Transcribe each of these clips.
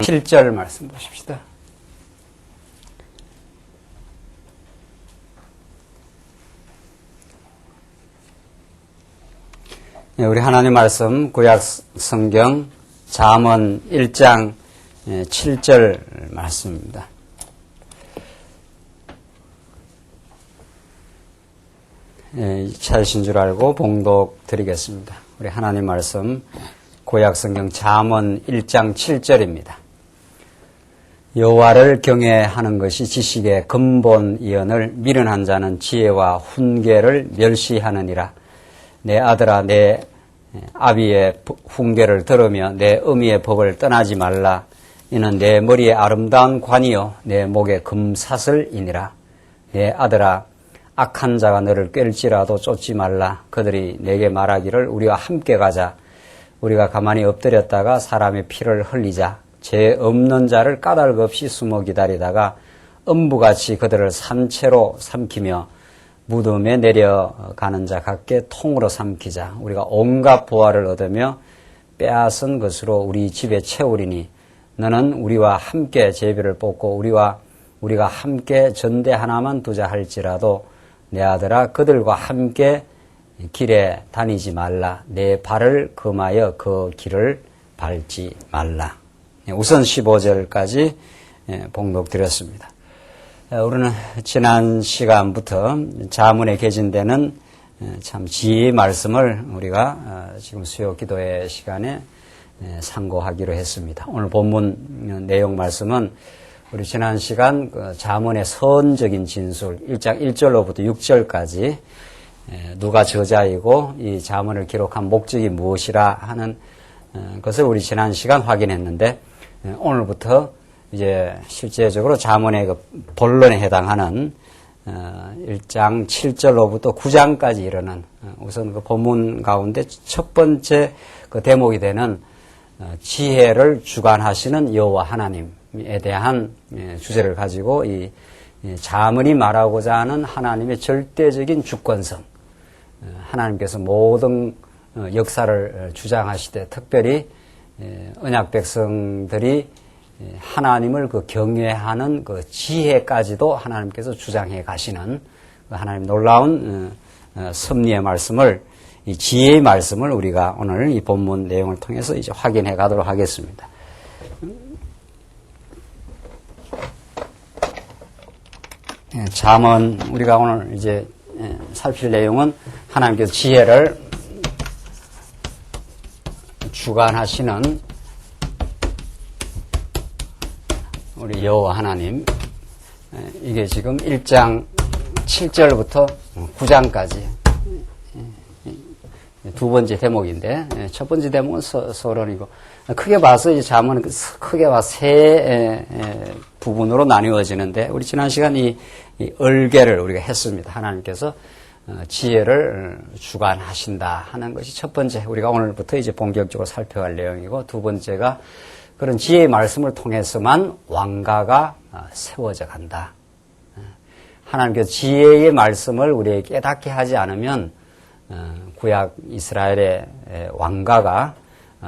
7절 말씀 보십시다. 우리 하나님 말씀 구약 성경 잠언 1장 7절 말씀입니다. 찾으신 줄 알고 봉독 드리겠습니다. 우리 하나님 말씀 구약 성경 잠언 1장 7절입니다. 여호와를 경외하는 것이 지식의 근본이언을 미련한 자는 지혜와 훈계를 멸시하느니라. 내 아들아, 내 아비의 훈계를 들으며 내 어미의 법을 떠나지 말라. 이는 내 머리에 아름다운 관이요 내 목에 금사슬이니라. 내 아들아, 악한 자가 너를 꿰을지라도 쫓지 말라. 그들이 내게 말하기를 우리와 함께 가자. 우리가 가만히 엎드렸다가 사람의 피를 흘리자. 죄 없는 자를 까닭 없이 숨어 기다리다가 음부같이 그들을 산채로 삼키며 무덤에 내려가는 자 같게 통으로 삼키자. 우리가 온갖 보화를 얻으며 빼앗은 것으로 우리 집에 채우리니 너는 우리와 함께 제비를 뽑고 우리가 함께 전대 하나만 두자 할지라도 내 아들아, 그들과 함께 길에 다니지 말라. 내 발을 금하여 그 길을 밟지 말라. 우선 15절까지 봉독드렸습니다. 우리는 지난 시간부터 잠언에 개진되는 참 지혜의 말씀을 우리가 지금 수요 기도회 시간에 상고하기로 했습니다. 오늘 본문 내용 말씀은 우리 지난 시간 잠언의 선적인 진술 1장 1절로부터 6절까지 누가 저자이고 이 잠언을 기록한 목적이 무엇이라 하는 것을 우리 지난 시간 확인했는데, 오늘부터 이제 실제적으로 잠언의 그 본론에 해당하는 1장 7절로부터 9장까지 이르는 우선 그 본문 가운데 첫 번째 그 대목이 되는 지혜를 주관하시는 여호와 하나님에 대한 주제를 가지고 이 잠언이 말하고자 하는 하나님의 절대적인 주권성, 하나님께서 모든 역사를 주장하시되 특별히 언약 백성들이 하나님을 그 경외하는 그 지혜까지도 하나님께서 주장해 가시는 하나님 놀라운 섭리의 말씀을, 이 지혜의 말씀을 우리가 오늘 이 본문 내용을 통해서 이제 확인해 가도록 하겠습니다. 잠언 우리가 오늘 이제 살필 내용은 하나님께서 지혜를 주관하시는 우리 여호와 하나님, 이게 지금 1장 7절부터 9장까지 두 번째 대목인데, 첫 번째 대목은 서론이고, 크게 봐서 이 잠언은 크게 봐서 세 부분으로 나뉘어지는데, 우리 지난 시간 이 얼개를 우리가 했습니다. 하나님께서 지혜를 주관하신다 하는 것이 첫 번째, 우리가 오늘부터 이제 본격적으로 살펴갈 내용이고, 두 번째가 그런 지혜의 말씀을 통해서만 왕가가 세워져 간다. 하나님께서 지혜의 말씀을 우리에게 깨닫게 하지 않으면 구약 이스라엘의 왕가가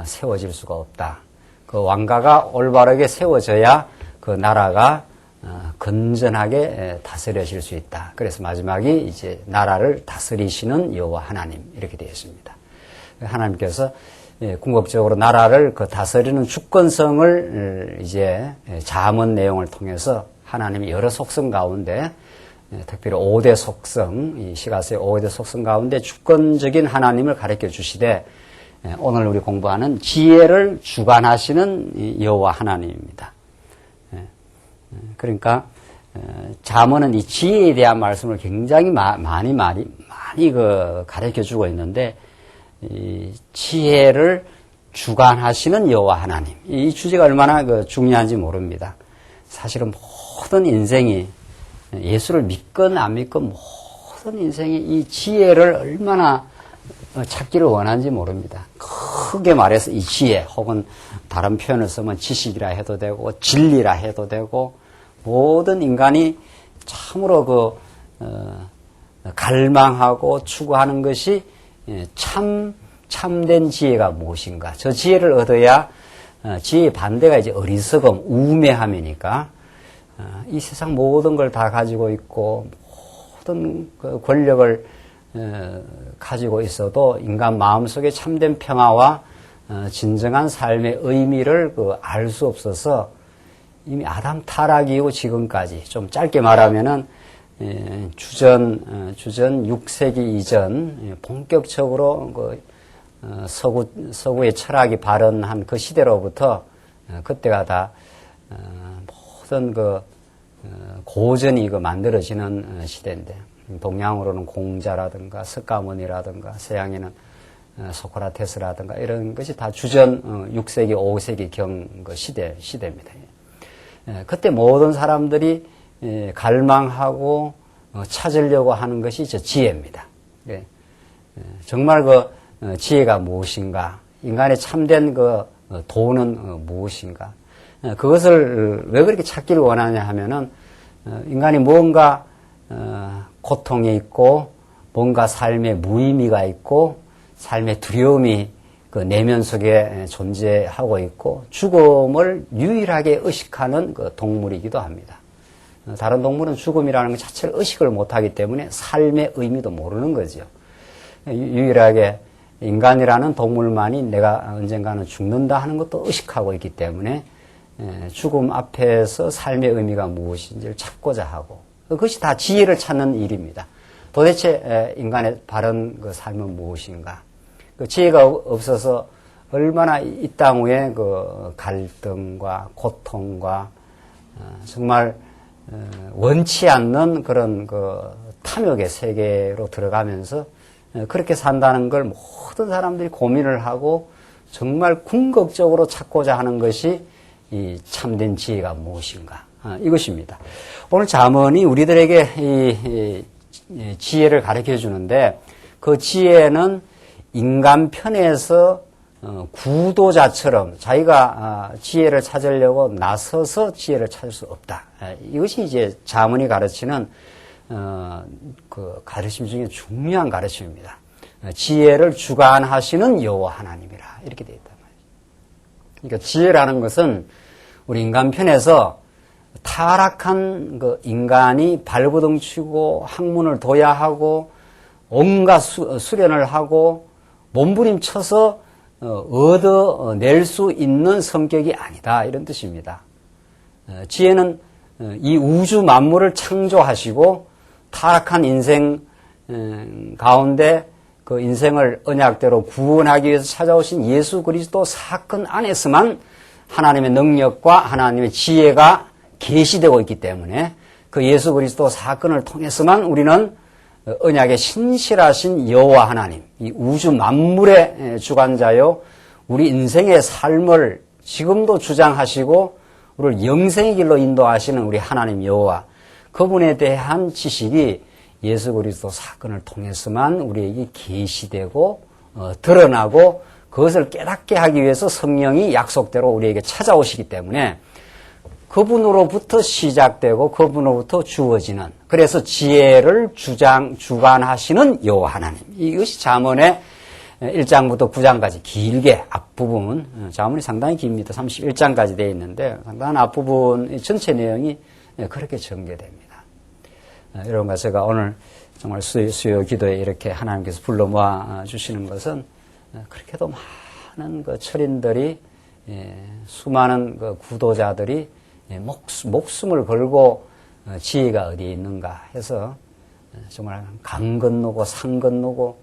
세워질 수가 없다. 그 왕가가 올바르게 세워져야 그 나라가 건전하게 다스려질 수 있다. 그래서 마지막이 이제 나라를 다스리시는 여호와 하나님, 이렇게 되어 있습니다. 하나님께서 궁극적으로 나라를 그 다스리는 주권성을 이제 잠언 내용을 통해서 하나님이 여러 속성 가운데, 특별히 5대 속성, 이 시가서의 5대 속성 가운데 주권적인 하나님을 가르쳐 주시되, 오늘 우리 공부하는 지혜를 주관하시는 여호와 하나님입니다. 그러니까 잠언은 이 지혜에 대한 말씀을 굉장히 많이 가르쳐 주고 있는데, 이 지혜를 주관하시는 여호와 하나님, 이 주제가 얼마나 중요한지 모릅니다. 사실은 모든 인생이, 예수를 믿건 안 믿건 모든 인생이 이 지혜를 얼마나 찾기를 원하는지 모릅니다. 크게 말해서 이 지혜, 혹은 다른 표현을 쓰면 지식이라 해도 되고 진리라 해도 되고, 모든 인간이 참으로 갈망하고 추구하는 것이 참된 지혜가 무엇인가, 저 지혜를 얻어야 지혜의 반대가 이제 어리석음, 우매함이니까 이 세상 모든 걸 다 가지고 있고 모든 그 권력을 가지고 있어도 인간 마음속에 참된 평화와 진정한 삶의 의미를 알 수 없어서 이미 아담 타락 이후 지금까지 좀 짧게 말하면은 주전 6세기 이전 본격적으로 서구의 철학이 발현한 그 시대로부터 그때가 다 모든 고전이 만들어지는 시대인데 동양으로는 공자라든가 석가모니라든가 서양에는 소크라테스라든가 이런 것이 다 주전 6세기 5세기 경 시대입니다. 그때 모든 사람들이 갈망하고 찾으려고 하는 것이 지혜입니다. 정말 지혜가 무엇인가? 인간의 참된 도는 무엇인가? 그것을 왜 그렇게 찾기를 원하냐 하면은 인간이 뭔가 고통이 있고 뭔가 삶의 무의미가 있고 삶의 두려움이 내면 속에 존재하고 있고 죽음을 유일하게 의식하는 동물이기도 합니다. 다른 동물은 죽음이라는 것 자체를 의식을 못하기 때문에 삶의 의미도 모르는 거죠. 유일하게 인간이라는 동물만이 내가 언젠가는 죽는다 하는 것도 의식하고 있기 때문에 죽음 앞에서 삶의 의미가 무엇인지를 찾고자 하고 그것이 다 지혜를 찾는 일입니다. 도대체 인간의 바른 삶은 무엇인가? 지혜가 없어서 얼마나 이 땅 위에 갈등과 고통과 정말 원치 않는 그런 탐욕의 세계로 들어가면서 그렇게 산다는 걸 모든 사람들이 고민을 하고 정말 궁극적으로 찾고자 하는 것이 이 참된 지혜가 무엇인가 이것입니다. 오늘 잠언이 우리들에게 이 지혜를 가르쳐 주는데 그 지혜는 인간 편에서 구도자처럼 자기가 지혜를 찾으려고 나서서 지혜를 찾을 수 없다. 이것이 이제 잠언이 가르치는 그 가르침 중에 중요한 가르침입니다. 지혜를 주관하시는 여호와 하나님이라 이렇게 되어 있단 말이죠. 그러니까 지혜라는 것은 우리 인간 편에서 타락한 인간이 발버둥 치고 학문을 둬야 하고 온갖 수련을 하고 몸부림쳐서 얻어낼 수 있는 성격이 아니다 이런 뜻입니다. 지혜는 이 우주 만물을 창조하시고 타락한 인생 가운데 그 인생을 언약대로 구원하기 위해서 찾아오신 예수 그리스도 사건 안에서만 하나님의 능력과 하나님의 지혜가 계시되고 있기 때문에 그 예수 그리스도 사건을 통해서만 우리는 언약의 신실하신 여호와 하나님, 이 우주 만물의 주관자요, 우리 인생의 삶을 지금도 주장하시고 우리를 영생의 길로 인도하시는 우리 하나님 여호와, 그분에 대한 지식이 예수 그리스도 사건을 통해서만 우리에게 계시되고 드러나고 그것을 깨닫게 하기 위해서 성령이 약속대로 우리에게 찾아오시기 때문에 그분으로부터 시작되고 그분으로부터 주어지는, 그래서 지혜를 주관하시는 여호와 하나님. 이것이 잠언의 1장부터 9장까지 길게 앞부분, 잠언이 상당히 깁니다. 31장까지 되어 있는데 상당한 앞부분 전체 내용이 그렇게 전개됩니다. 여러분과 제가 오늘 정말 수요 기도에 이렇게 하나님께서 불러 모아 주시는 것은 그렇게도 많은 철인들이, 수많은 구도자들이 목숨을 걸고 지혜가 어디에 있는가 해서 정말 강 건너고 산 건너고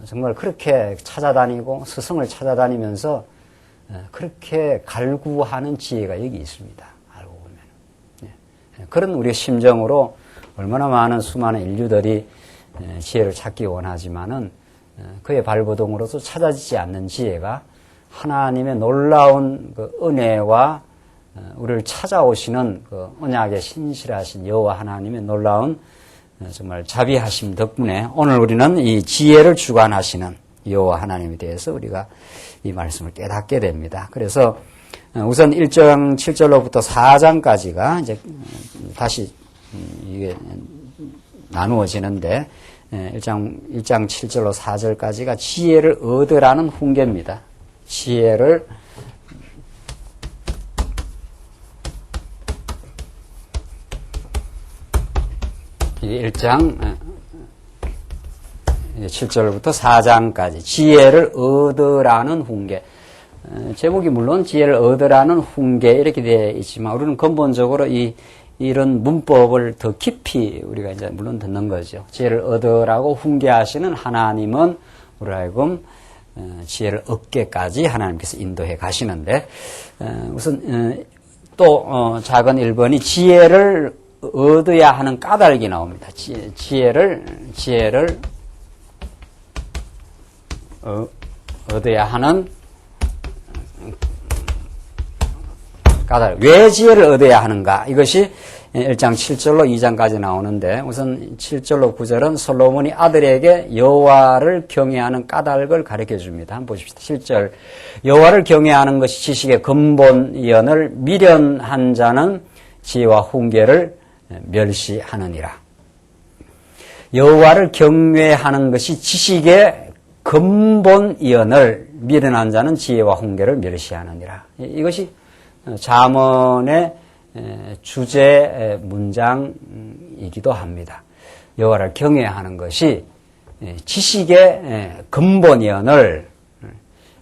정말 그렇게 찾아다니고 스승을 찾아다니면서 그렇게 갈구하는 지혜가 여기 있습니다. 알고 보면. 그런 우리의 심정으로 얼마나 많은 수많은 인류들이 지혜를 찾기 원하지만은 그의 발버둥으로서 찾아지지 않는 지혜가 하나님의 놀라운 은혜와 우리를 찾아오시는 언약의 신실하신 여호와 하나님의 놀라운 정말 자비하심 덕분에 오늘 우리는 이 지혜를 주관하시는 여호와 하나님에 대해서 우리가 이 말씀을 깨닫게 됩니다. 그래서 우선 1장 7절로부터 4장까지가 이제 다시 이게 나누어지는데 1장 7절로 4절까지가 지혜를 얻으라는 훈계입니다. 지혜를 1장 7절부터 4장까지 지혜를 얻으라는 훈계. 제목이 물론 지혜를 얻으라는 훈계 이렇게 되어 있지만 우리는 근본적으로 이런 문법을 더 깊이 우리가 이제 물론 듣는 거죠. 지혜를 얻으라고 훈계하시는 하나님은 우리 하여금 지혜를 얻게까지 하나님께서 인도해 가시는데 우선 또 작은 1번이 지혜를 얻어야 하는 까닭이 나옵니다. 지혜를 얻어야 하는 까닭. 왜 지혜를 얻어야 하는가? 이것이 1장 7절로 2장까지 나오는데 우선 7절로 9절은 솔로몬이 아들에게 여호와를 경외하는 까닭을 가르쳐 줍니다. 한번 보십시다. 7절 여호와를 경외하는 것이 지식의 근본이언을 미련한 자는 지혜와 훈계를 멸시하느니라. 여호와를 경외하는 것이 지식의 근본이언을 미련한 자는 지혜와 훈계를 멸시하느니라. 이것이 잠언의 주제 문장이기도 합니다. 여호와를 경외하는 것이 지식의 근본이언을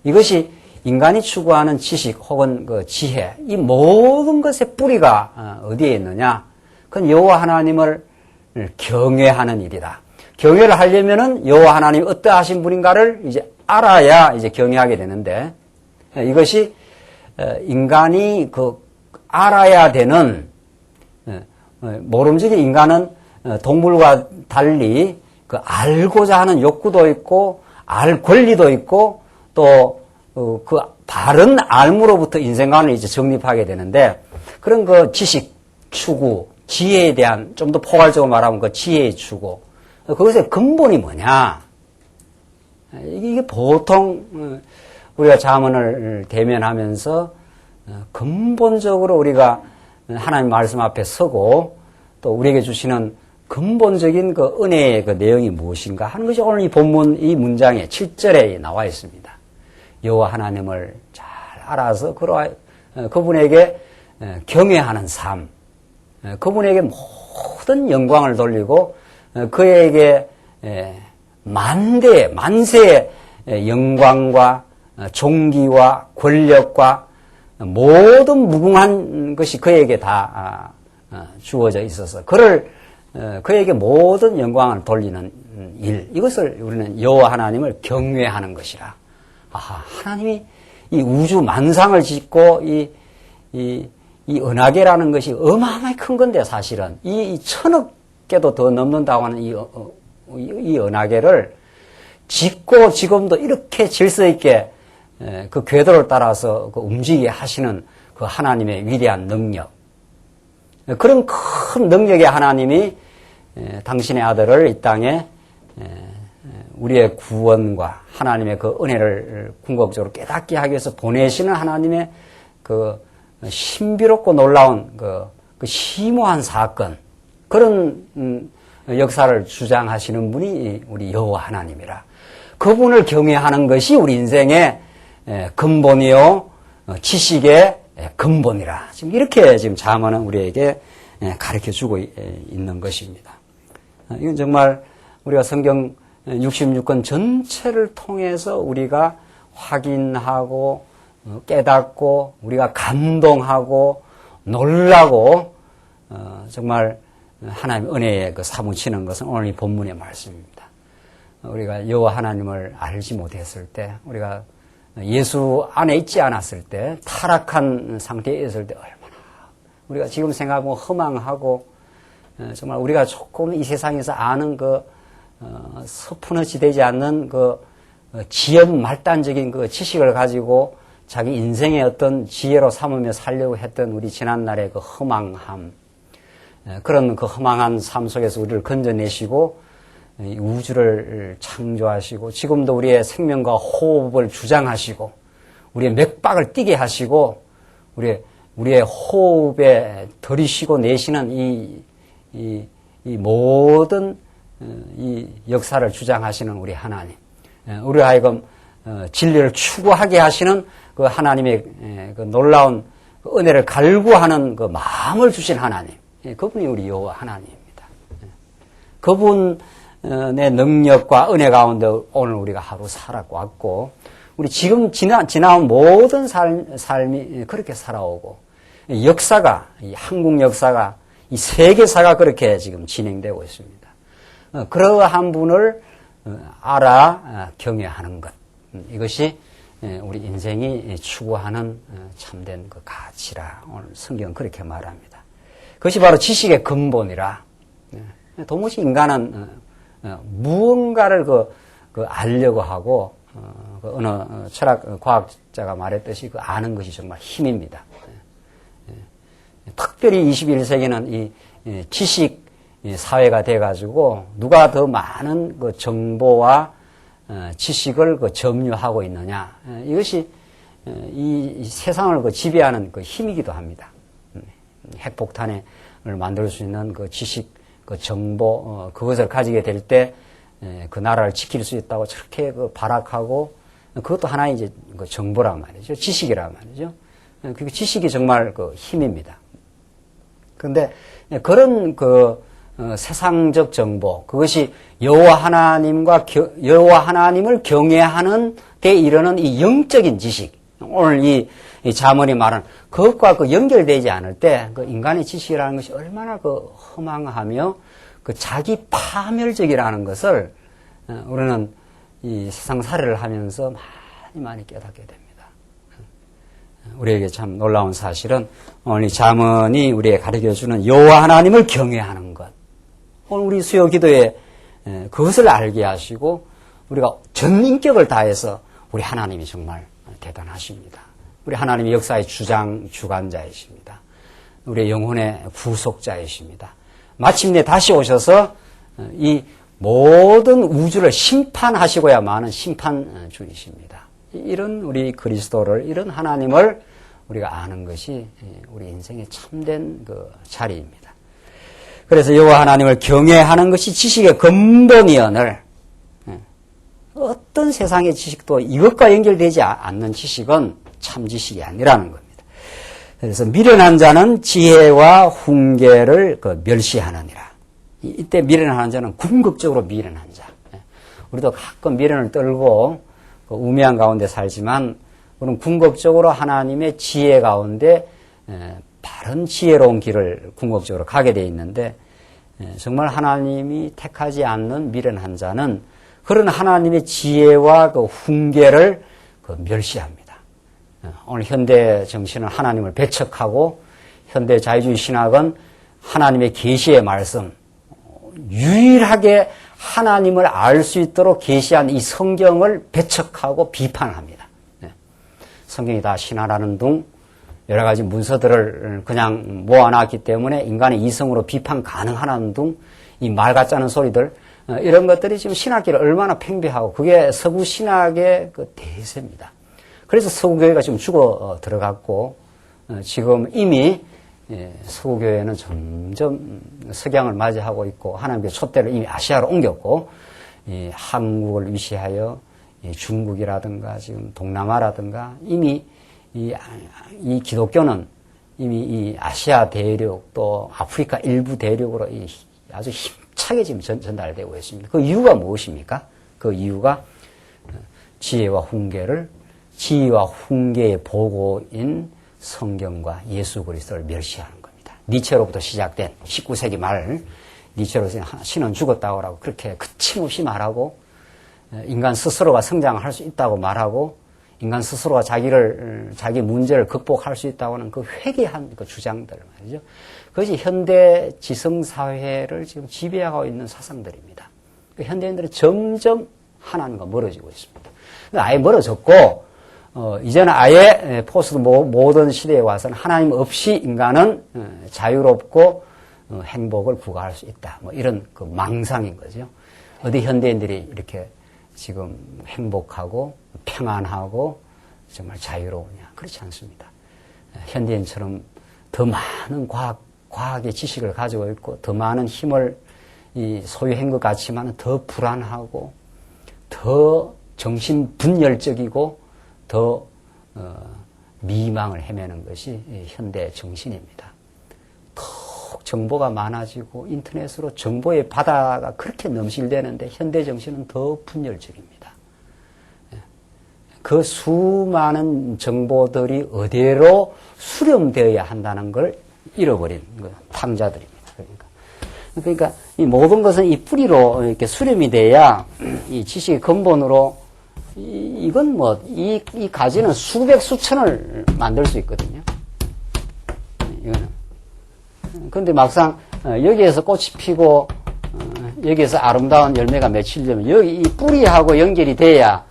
이것이 인간이 추구하는 지식 혹은 그 지혜 이 모든 것의 뿌리가 어디에 있느냐? 그건 여호와 하나님을 경외하는 일이다. 경외를 하려면은 여호와 하나님이 어떠하신 분인가를 이제 알아야 이제 경외하게 되는데 이것이 인간이 그 알아야 되는 모름지기 인간은 동물과 달리 그 알고자 하는 욕구도 있고 알 권리도 있고 또 그 바른 알므로부터 인생관을 이제 정립하게 되는데 그런 그 지식 추구 지혜에 대한 좀 더 포괄적으로 말하면 그 지혜의 추구 그것의 근본이 뭐냐 이게 보통 우리가 잠언을 대면하면서 근본적으로 우리가 하나님 말씀 앞에 서고 또 우리에게 주시는 근본적인 그 은혜의 그 내용이 무엇인가 하는 것이 오늘 이 본문 이 문장의 7절에 나와 있습니다. 여호와 하나님을 잘 알아서 그분에게 경외하는 삶, 그분에게 모든 영광을 돌리고 그에게 만세의 영광과 존귀와 권력과 모든 무궁한 것이 그에게 다 주어져 있어서 그에게 모든 영광을 돌리는 일 이것을 우리는 여호와 하나님을 경외하는 것이라. 하나님이 이 우주 만상을 짓고 이 은하계라는 것이 어마어마하게 큰 건데 사실은 이 1000억 개도 더 넘는다고 하는 이 은하계를 짓고 지금도 이렇게 질서 있게 그 궤도를 따라서 움직이게 하시는 그 하나님의 위대한 능력. 그런 큰 능력의 하나님이 당신의 아들을 이 땅에 우리의 구원과 하나님의 그 은혜를 궁극적으로 깨닫게 하기 위해서 보내시는 하나님의 그 신비롭고 놀라운 그 심오한 사건, 그런 역사를 주장하시는 분이 우리 여호와 하나님이라. 그분을 경외하는 것이 우리 인생의 근본이요, 지식의 근본이라. 지금 이렇게 지금 잠언은 우리에게 가르쳐 주고 있는 것입니다. 이건 정말 우리가 성경 66권 전체를 통해서 우리가 확인하고 깨닫고 우리가 감동하고 놀라고 정말 하나님의 은혜에 그 사무치는 것은 오늘 이 본문의 말씀입니다. 우리가 여호와 하나님을 알지 못했을 때 우리가 예수 안에 있지 않았을 때 타락한 상태에 있을 때 얼마나 우리가 지금 생각하면 허망하고 정말 우리가 조금 이 세상에서 아는 그 서푼어지 되지 않는 그 지연말단적인 그 지식을 가지고 자기 인생의 어떤 지혜로 삼으며 살려고 했던 우리 지난날의 그 허망함, 그런 그 허망한 삶 속에서 우리를 건져내시고 우주를 창조하시고 지금도 우리의 생명과 호흡을 주장하시고 우리의 맥박을 뛰게 하시고 우리의 호흡에 들이쉬고 내쉬는 이 모든 이 역사를 주장하시는 우리 하나님, 우리 하여금 진리를 추구하게 하시는 그 하나님의 그 놀라운 은혜를 갈구하는 그 마음을 주신 하나님, 그분이 우리 여호와 하나님입니다. 그분의 능력과 은혜 가운데 오늘 우리가 하루 살아왔고, 우리 지금 지나온 모든 삶이 그렇게 살아오고, 역사가, 이 한국 역사가, 이 세계사가 그렇게 지금 진행되고 있습니다. 그러한 분을 알아 경외하는 것. 이것이 우리 인생이 추구하는 참된 그 가치라 오늘 성경은 그렇게 말합니다. 그것이 바로 지식의 근본이라. 도무지 인간은 무언가를 알려고 하고 어느 철학 과학자가 말했듯이 그 아는 것이 정말 힘입니다. 특별히 21세기는 이 지식 사회가 돼가지고 누가 더 많은 그 정보와 지식을 점유하고 있느냐, 이것이 이 세상을 지배하는 그 힘이기도 합니다. 핵폭탄을 만들 수 있는 그 지식, 그 정보, 그것을 가지게 될 때 그 나라를 지킬 수 있다고 저렇게 발악하고, 그것도 하나의 이제 그 정보란 말이죠. 지식이란 말이죠. 그 지식이 정말 그 힘입니다. 그런데 그런 세상적 정보, 그것이 여호와 하나님을 경외하는 데 이르는 이 영적인 지식, 오늘 이 잠언이 말하는 그것과 연결되지 않을 때 인간의 지식이라는 것이 얼마나 허망하며 자기 파멸적이라는 것을 우리는 이 세상살이를 하면서 많이 깨닫게 됩니다. 우리에게 참 놀라운 사실은 오늘 이 잠언이 우리에게 가르쳐주는 여호와 하나님을 경외하는 것. 오늘 우리 수요 기도에 그것을 알게 하시고 우리가 전 인격을 다해서 우리 하나님이 정말 대단하십니다. 우리 하나님이 역사의 주관자이십니다. 우리의 영혼의 구속자이십니다. 마침내 다시 오셔서 이 모든 우주를 심판하시고야만은 심판주이십니다. 이런 우리 그리스도를, 이런 하나님을 우리가 아는 것이 우리 인생의 참된 자리입니다. 그래서 여호와 하나님을 경외하는 것이 지식의 근본이언을, 어떤 세상의 지식도 이것과 연결되지 않는 지식은 참 지식이 아니라는 겁니다. 그래서 미련한 자는 지혜와 훈계를 멸시하느니라. 이때 미련한 자는 궁극적으로 미련한 자. 우리도 가끔 미련을 떨고 우매한 가운데 살지만 우리는 궁극적으로 하나님의 지혜 가운데 바른 지혜로운 길을 궁극적으로 가게 돼 있는데, 정말 하나님이 택하지 않는 미련한 자는 그런 하나님의 지혜와 훈계를 멸시합니다. 오늘 현대 정신은 하나님을 배척하고, 현대 자유주의 신학은 하나님의 계시의 말씀, 유일하게 하나님을 알 수 있도록 계시한 이 성경을 배척하고 비판합니다. 성경이 다 신화라는 둥 여러 가지 문서들을 그냥 모아놨기 때문에 인간의 이성으로 비판 가능하다는 둥, 이 말 같지 않은 소리들, 이런 것들이 지금 신학계를 얼마나 팽배하고, 그게 서구 신학의 대세입니다. 그래서 서구교회가 지금 죽어 들어갔고, 지금 이미 서구교회는 점점 석양을 맞이하고 있고, 하나님의 촛대를 이미 아시아로 옮겼고, 한국을 위시하여 중국이라든가 지금 동남아라든가 이미 이 기독교는 이미 이 아시아 대륙 또 아프리카 일부 대륙으로 아주 힘차게 지금 전달되고 있습니다. 그 이유가 무엇입니까? 그 이유가 지혜와 훈계의 보고인 성경과 예수 그리스도를 멸시하는 겁니다. 니체로부터 시작된 19세기 말 니체로서 신은 죽었다고 하고 그렇게 거침없이 말하고, 인간 스스로가 성장할 수 있다고 말하고, 인간 스스로가 자기 문제를 극복할 수 있다고 하는 그 회개한 주장들 말이죠. 그것이 현대 지성사회를 지금 지배하고 있는 사상들입니다. 현대인들은 점점 하나님과 멀어지고 있습니다. 아예 멀어졌고, 이제는 아예 포스트 모던 시대에 와서는 하나님 없이 인간은 자유롭고 행복을 부과할 수 있다. 이런 망상인 거죠. 어디 현대인들이 이렇게 지금 행복하고 평안하고 정말 자유로우냐? 그렇지 않습니다. 현대인처럼 더 많은 과학의 지식을 가지고 있고 더 많은 힘을 소유한 것 같지만 더 불안하고 더 정신분열적이고 더 미망을 헤매는 것이 현대 정신입니다. 톡 정보가 많아지고 인터넷으로 정보의 바다가 그렇게 넘실대는데 현대 정신은 더 분열적입니다. 그 수많은 정보들이 어디로 수렴되어야 한다는 걸 잃어버린 탕자들입니다. 그러니까 이 모든 것은 이 뿌리로 이렇게 수렴이 돼야 이 지식의 근본으로 이건 뭐 이 가지는 수백 수천을 만들 수 있거든요. 이거는. 그런데 막상 여기에서 꽃이 피고 여기에서 아름다운 열매가 맺히려면 여기 이 뿌리하고 연결이 돼야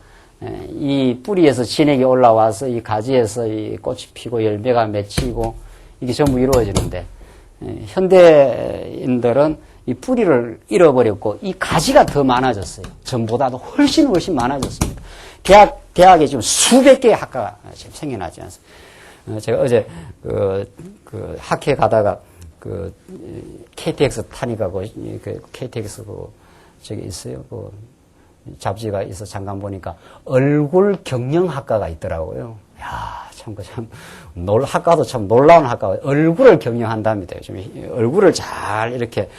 이 뿌리에서 진액이 올라와서 이 가지에서 이 꽃이 피고 열매가 맺히고 이게 전부 이루어지는데 현대인들은 이 뿌리를 잃어버렸고 이 가지가 더 많아졌어요. 전보다도 훨씬 많아졌습니다. 대학에 지금 수백 개의 학과가 지금 생겨나지 않습니다. 제가 어제 그 학회 가다가 그 KTX 타니까 그 KTX 저기 있어요. 그 잡지가 있어 잠깐 보니까 얼굴 경영학과가 있더라고요. 야, 참 학과도 참 놀라운 학과가 얼굴을 경영한답니다. 요즘 얼굴을 잘 이렇게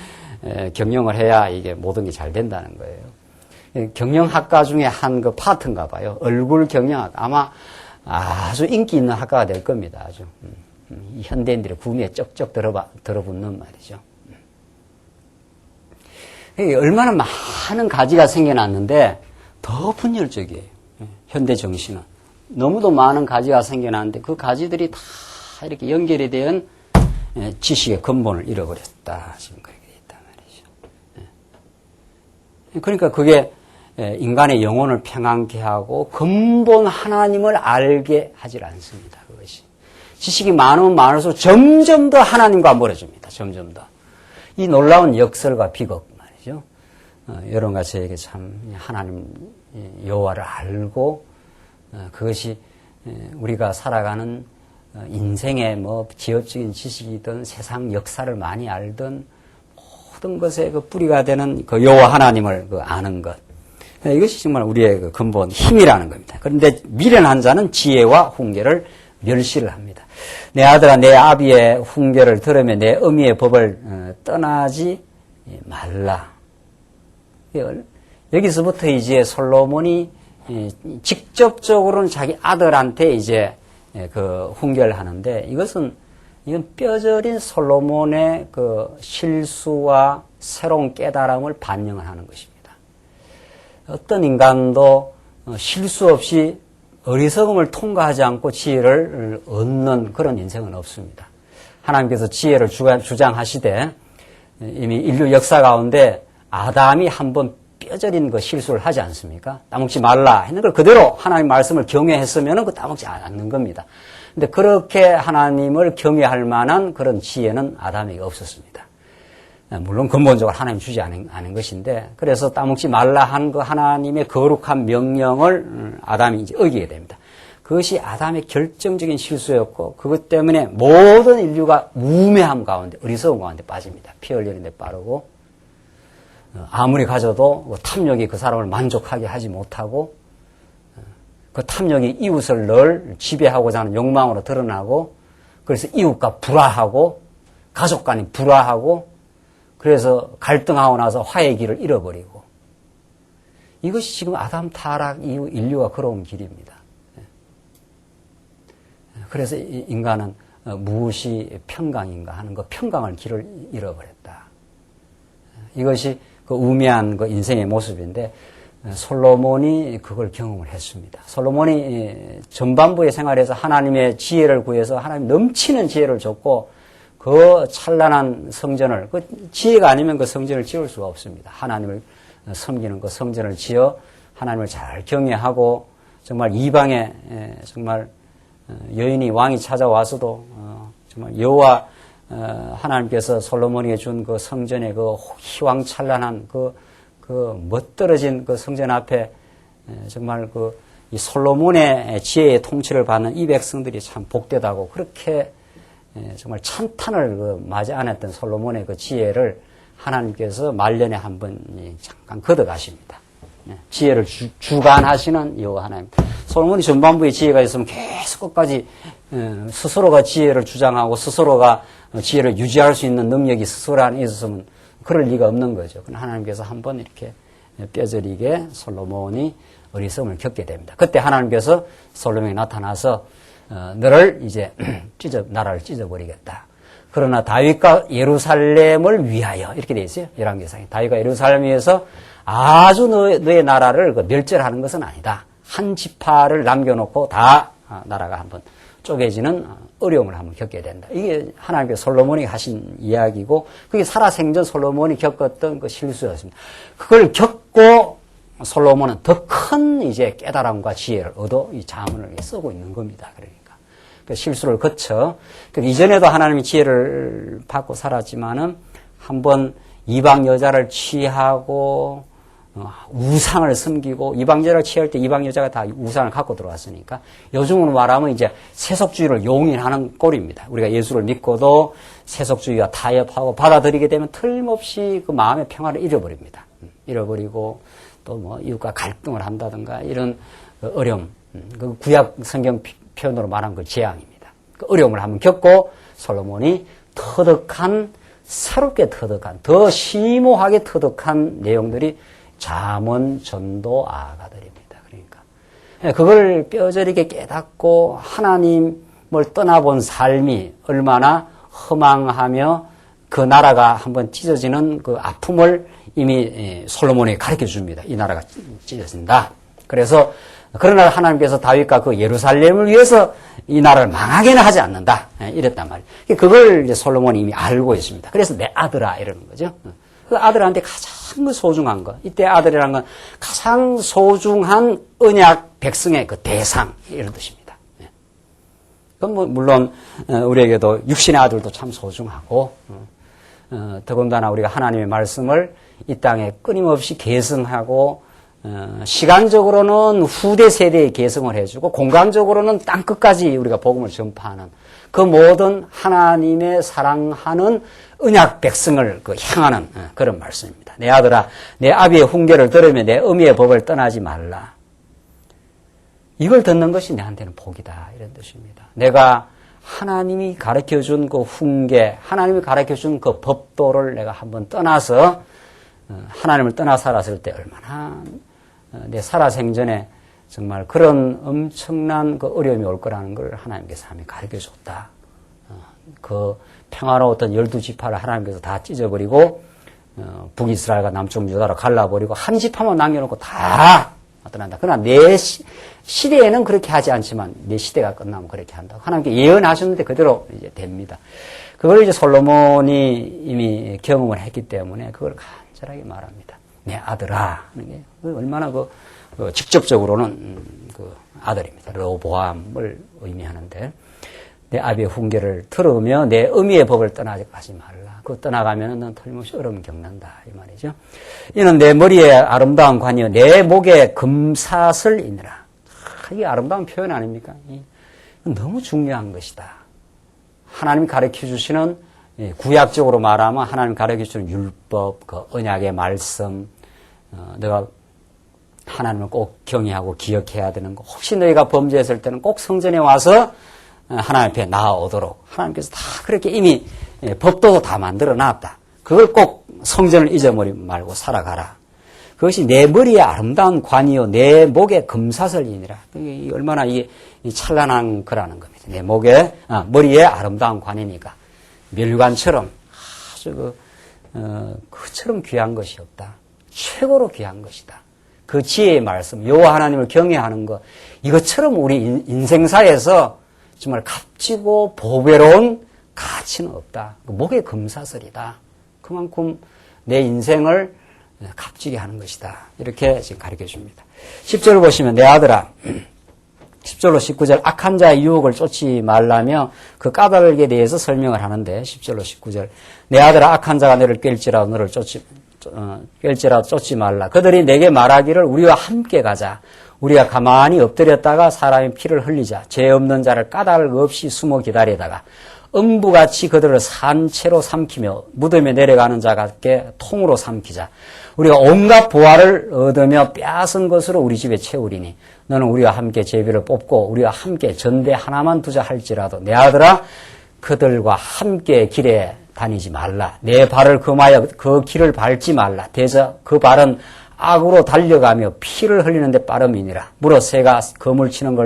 경영을 해야 이게 모든 게 잘 된다는 거예요. 경영학과 중에 한 그 파트인가 봐요. 얼굴 경영학. 아마 아주 인기 있는 학과가 될 겁니다. 아주. 이 현대인들의 구미에 쩍쩍 들어붙는 말이죠. 얼마나 많은 가지가 생겨났는데 더 분열적이에요. 현대 정신은. 너무도 많은 가지가 생겨났는데 그 가지들이 다 이렇게 연결이 된 지식의 근본을 잃어버렸다. 지금 그렇게 돼 있단 말이죠. 그러니까 그게 인간의 영혼을 평안케 하고 근본 하나님을 알게 하질 않습니다. 그것이. 지식이 많으면 많을수록 점점 더 하나님과 멀어집니다. 점점 더. 이 놀라운 역설과 비극 말이죠. 여러분과 저에게 참 하나님 여호와를 알고 그것이 우리가 살아가는 인생의 뭐 기업적인 지식이든 세상 역사를 많이 알든 모든 것의 그 뿌리가 되는 그 여호와 하나님을 아는 것. 이것이 정말 우리의 그 근본 힘이라는 겁니다. 그런데 미련한 자는 지혜와 훈계를 멸시를 합니다. 내 아들아 내 아비의 훈계를 들으며 내 어미의 법을 떠나지 말라. 여기서부터 이제 솔로몬이 직접적으로는 자기 아들한테 이제 그 훈계를 하는데 이건 뼈저린 솔로몬의 그 실수와 새로운 깨달음을 반영을 하는 것입니다. 어떤 인간도 실수 없이 어리석음을 통과하지 않고 지혜를 얻는 그런 인생은 없습니다. 하나님께서 지혜를 주장하시되 이미 인류 역사 가운데 아담이 한번 뼈저린 그 실수를 하지 않습니까? 따먹지 말라 했는 걸 그대로 하나님 말씀을 경외했으면 그 따먹지 않는 겁니다. 근데 그렇게 하나님을 경외할 만한 그런 지혜는 아담에게 없었습니다. 물론 근본적으로 하나님 주지 않은 것인데 그래서 따먹지 말라 한 그 하나님의 거룩한 명령을 아담이 이제 어기게 됩니다. 그것이 아담의 결정적인 실수였고 그것 때문에 모든 인류가 우매함 가운데 어리석음 가운데 빠집니다. 피 흘리는 데 빠르고 아무리 가져도 탐욕이 그 사람을 만족하게 하지 못하고 그 탐욕이 이웃을 늘 지배하고자 하는 욕망으로 드러나고 그래서 이웃과 불화하고 가족 간이 불화하고 그래서 갈등하고 나서 화해의 길을 잃어버리고 이것이 지금 아담 타락 이후 인류가 걸어온 길입니다. 그래서 인간은 무엇이 평강인가 하는 그 평강을 길을 잃어버렸다. 이것이 그 우매한 그 인생의 모습인데 솔로몬이 그걸 경험을 했습니다. 솔로몬이 전반부의 생활에서 하나님의 지혜를 구해서 하나님 넘치는 지혜를 줬고 그 찬란한 성전을 그 지혜가 아니면 그 성전을 지을 수가 없습니다. 하나님을 섬기는 그 성전을 지어 하나님을 잘 경외하고 정말 이방에 정말 여인이 왕이 찾아와서도 정말 여호와 하나님께서 솔로몬에게 준 그 성전의 그 희왕찬란한 그 멋들어진 그 성전 앞에 정말 이 솔로몬의 지혜의 통치를 받는 이 백성들이 참 복되다고 그렇게 정말 찬탄을 맞이 안했던 솔로몬의 그 지혜를 하나님께서 말년에 한번 잠깐 걷어가십니다. 지혜를 주관하시는 여호와 하나님. 솔로몬이 전반부에 지혜가 있으면 계속 끝까지 스스로가 지혜를 주장하고 스스로가 지혜를 유지할 수 있는 능력이 스스로 안에 있었으면 그럴 리가 없는 거죠. 하나님께서 한번 이렇게 뼈저리게 솔로몬이 어리석음을 겪게 됩니다. 그때 하나님께서 솔로몬에 나타나서 너를 이제 나라를 찢어버리겠다. 그러나 다윗과 예루살렘을 위하여 이렇게 돼 있어요. 열왕기상에 다윗과 예루살렘 위해서 아주 너의 나라를 멸절하는 것은 아니다. 한 지파를 남겨놓고 다 나라가 한번 쪼개지는 어려움을 한번 겪게 된다. 이게 하나님께서 솔로몬이 하신 이야기고 그게 살아생전 솔로몬이 겪었던 그 실수였습니다. 그걸 겪고 솔로몬은 더 큰 이제 깨달음과 지혜를 얻어 이 자문을 쓰고 있는 겁니다. 그러니까 그 실수를 거쳐 이전에도 하나님이 지혜를 받고 살았지만은 한번 이방 여자를 취하고 우상을 섬기고 이방 여자를 취할 때 이방 여자가 다 우상을 갖고 들어왔으니까 요즘으로 말하면 이제 세속주의를 용인하는 꼴입니다. 우리가 예수를 믿고도 세속주의와 타협하고 받아들이게 되면 틀림없이 그 마음의 평화를 잃어버립니다. 잃어버리고 또 뭐 이웃과 갈등을 한다든가 이런 어려움, 그 구약 성경 표현으로 말하는 그 재앙입니다. 그 어려움을 한번 겪고 솔로몬이 새롭게 터득한, 더 심오하게 터득한 내용들이 잠언, 전도, 아가들입니다. 그러니까 그걸 뼈저리게 깨닫고 하나님을 떠나본 삶이 얼마나 허망하며 그 나라가 한번 찢어지는 그 아픔을 이미 솔로몬이 가르쳐 줍니다. 이 나라가 찢어진다. 그래서 그러나 하나님께서 다윗과 그 예루살렘을 위해서 이 나라를 망하게는 하지 않는다. 이랬단 말이에요. 그걸 이제 솔로몬이 이미 알고 있습니다. 그래서 내 아들아 이러는 거죠. 그 아들한테 가장 소중한 거. 이때 아들이라는 건 가장 소중한 언약 백성의 그 대상 이런 뜻입니다. 그건 뭐 물론 우리에게도 육신의 아들도 참 소중하고 더군다나 우리가 하나님의 말씀을 이 땅에 끊임없이 계승하고 시간적으로는 후대 세대에 계승을 해주고 공간적으로는 땅끝까지 우리가 복음을 전파하는 그 모든 하나님의 사랑하는 언약 백성을 향하는 그런 말씀입니다. 내 아들아 내 아비의 훈계를 들으며 내 어미의 법을 떠나지 말라. 이걸 듣는 것이 내한테는 복이다 이런 뜻입니다. 내가 하나님이 가르쳐준 그 훈계, 하나님이 가르쳐준 그 법도를 내가 한번 떠나서 하나님을 떠나 살았을 때 얼마나 내 살아생전에 정말 그런 엄청난 그 어려움이 올 거라는 걸 하나님께서 하나님이 가르쳐줬다. 그 평화로웠던 12지파를 하나님께서 다 찢어버리고 북이스라엘과 남쪽 유다로 갈라버리고 한 지파만 남겨놓고 다 떠난다. 그러나 내 시대에는 그렇게 하지 않지만 내 시대가 끝나면 그렇게 한다. 하나님께 예언하셨는데 그대로 이제 됩니다. 그걸 이제 솔로몬이 이미 경험을 했기 때문에 그걸 간절하게 말합니다. 내 아들아 하는 게 얼마나 그 직접적으로는 그 아들입니다. 르호보암을 의미하는데 내 아비의 훈계를 들으며 내 어미의 법을 떠나지 말라. 그 떠나가면은 넌 틀림없이 어려움 겪는다 이 말이죠. 이는 내 머리에 아름다운 관이요 내 목에 금사슬이니라. 이게 아름다운 표현 아닙니까? 너무 중요한 것이다. 하나님이 가르쳐 주시는 구약적으로 말하면 하나님 가르쳐 주시는 율법, 그 언약의 말씀, 내가 하나님을 꼭 경외하고 기억해야 되는 거. 혹시 너희가 범죄했을 때는 꼭 성전에 와서 하나님 앞에 나아오도록 하나님께서 다 그렇게 이미 법도도 다 만들어 놨다. 그걸 꼭 성전을 잊어버리지 말고 살아가라. 그것이 내 머리에 아름다운 관이요 내 목에 금사슬이니라. 이게 얼마나 이 찬란한 거라는 겁니다. 내 목에 머리에 아름다운 관이니까 멸관처럼 아주 그처럼 귀한 것이 없다. 최고로 귀한 것이다. 그 지혜의 말씀, 여호와 하나님을 경외하는 것, 이것처럼 우리 인생사에서 정말 값지고 보배로운 가치는 없다. 목의 금사슬이다. 그만큼 내 인생을 값지게 하는 것이다. 이렇게 지금 가르쳐 줍니다. 10절을 보시면 내 아들아 10절로 19절 악한 자의 유혹을 쫓지 말라며 그 까닭에 대해서 설명을 하는데 10절로 19절 내 아들아 악한 자가 너를 깰지라도 너를 쫓지 말라. 그들이 내게 말하기를 우리와 함께 가자. 우리가 가만히 엎드렸다가 사람의 피를 흘리자. 죄 없는 자를 까닭 없이 숨어 기다리다가 음부같이 그들을 산채로 삼키며 무덤에 내려가는 자 같게 통으로 삼키자. 우리가 온갖 보화를 얻으며 빼앗은 것으로 우리 집에 채우리니 너는 우리와 함께 제비를 뽑고 우리와 함께 전대 하나만 두자 할지라도 내 아들아 그들과 함께 길에 다니지 말라. 내 발을 금하여 그 길을 밟지 말라. 대저 그 발은 악으로 달려가며 피를 흘리는데 빠름이니라. 물어 새가 거물 치는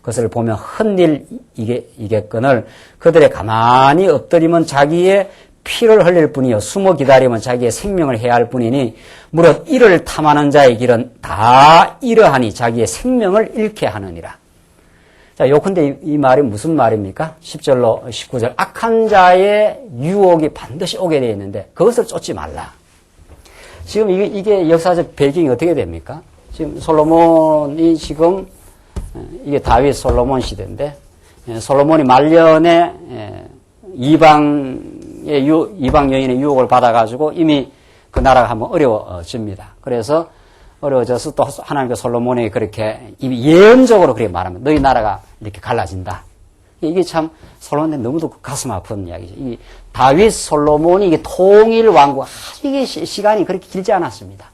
것을 보면 흔일 이겠거늘 그들의 가만히 엎드리면 자기의 피를 흘릴 뿐이요 숨어 기다리면 자기의 생명을 해할 뿐이니 무릇 이를 탐하는 자의 길은 다 이러하니 자기의 생명을 잃게 하느니라. 자, 요컨대 이 말이 무슨 말입니까? 10절로 19절. 악한 자의 유혹이 반드시 오게 되어 있는데 그것을 쫓지 말라. 지금 이게 역사적 배경이 어떻게 됩니까? 지금 솔로몬이 지금 이게 다윗 솔로몬 시대인데 솔로몬이 말년에 이방 여인의 유혹을 받아가지고 이미 그 나라가 한번 어려워집니다. 그래서 어려워져서 또 하나님께 솔로몬에게 그렇게 이미 예언적으로 그렇게 말합니다. 너희 나라가 이렇게 갈라진다. 이게 참 솔로몬한테 너무도 가슴 아픈 이야기죠. 이 다윗 솔로몬이 이게 통일 왕국 이게 시간이 그렇게 길지 않았습니다.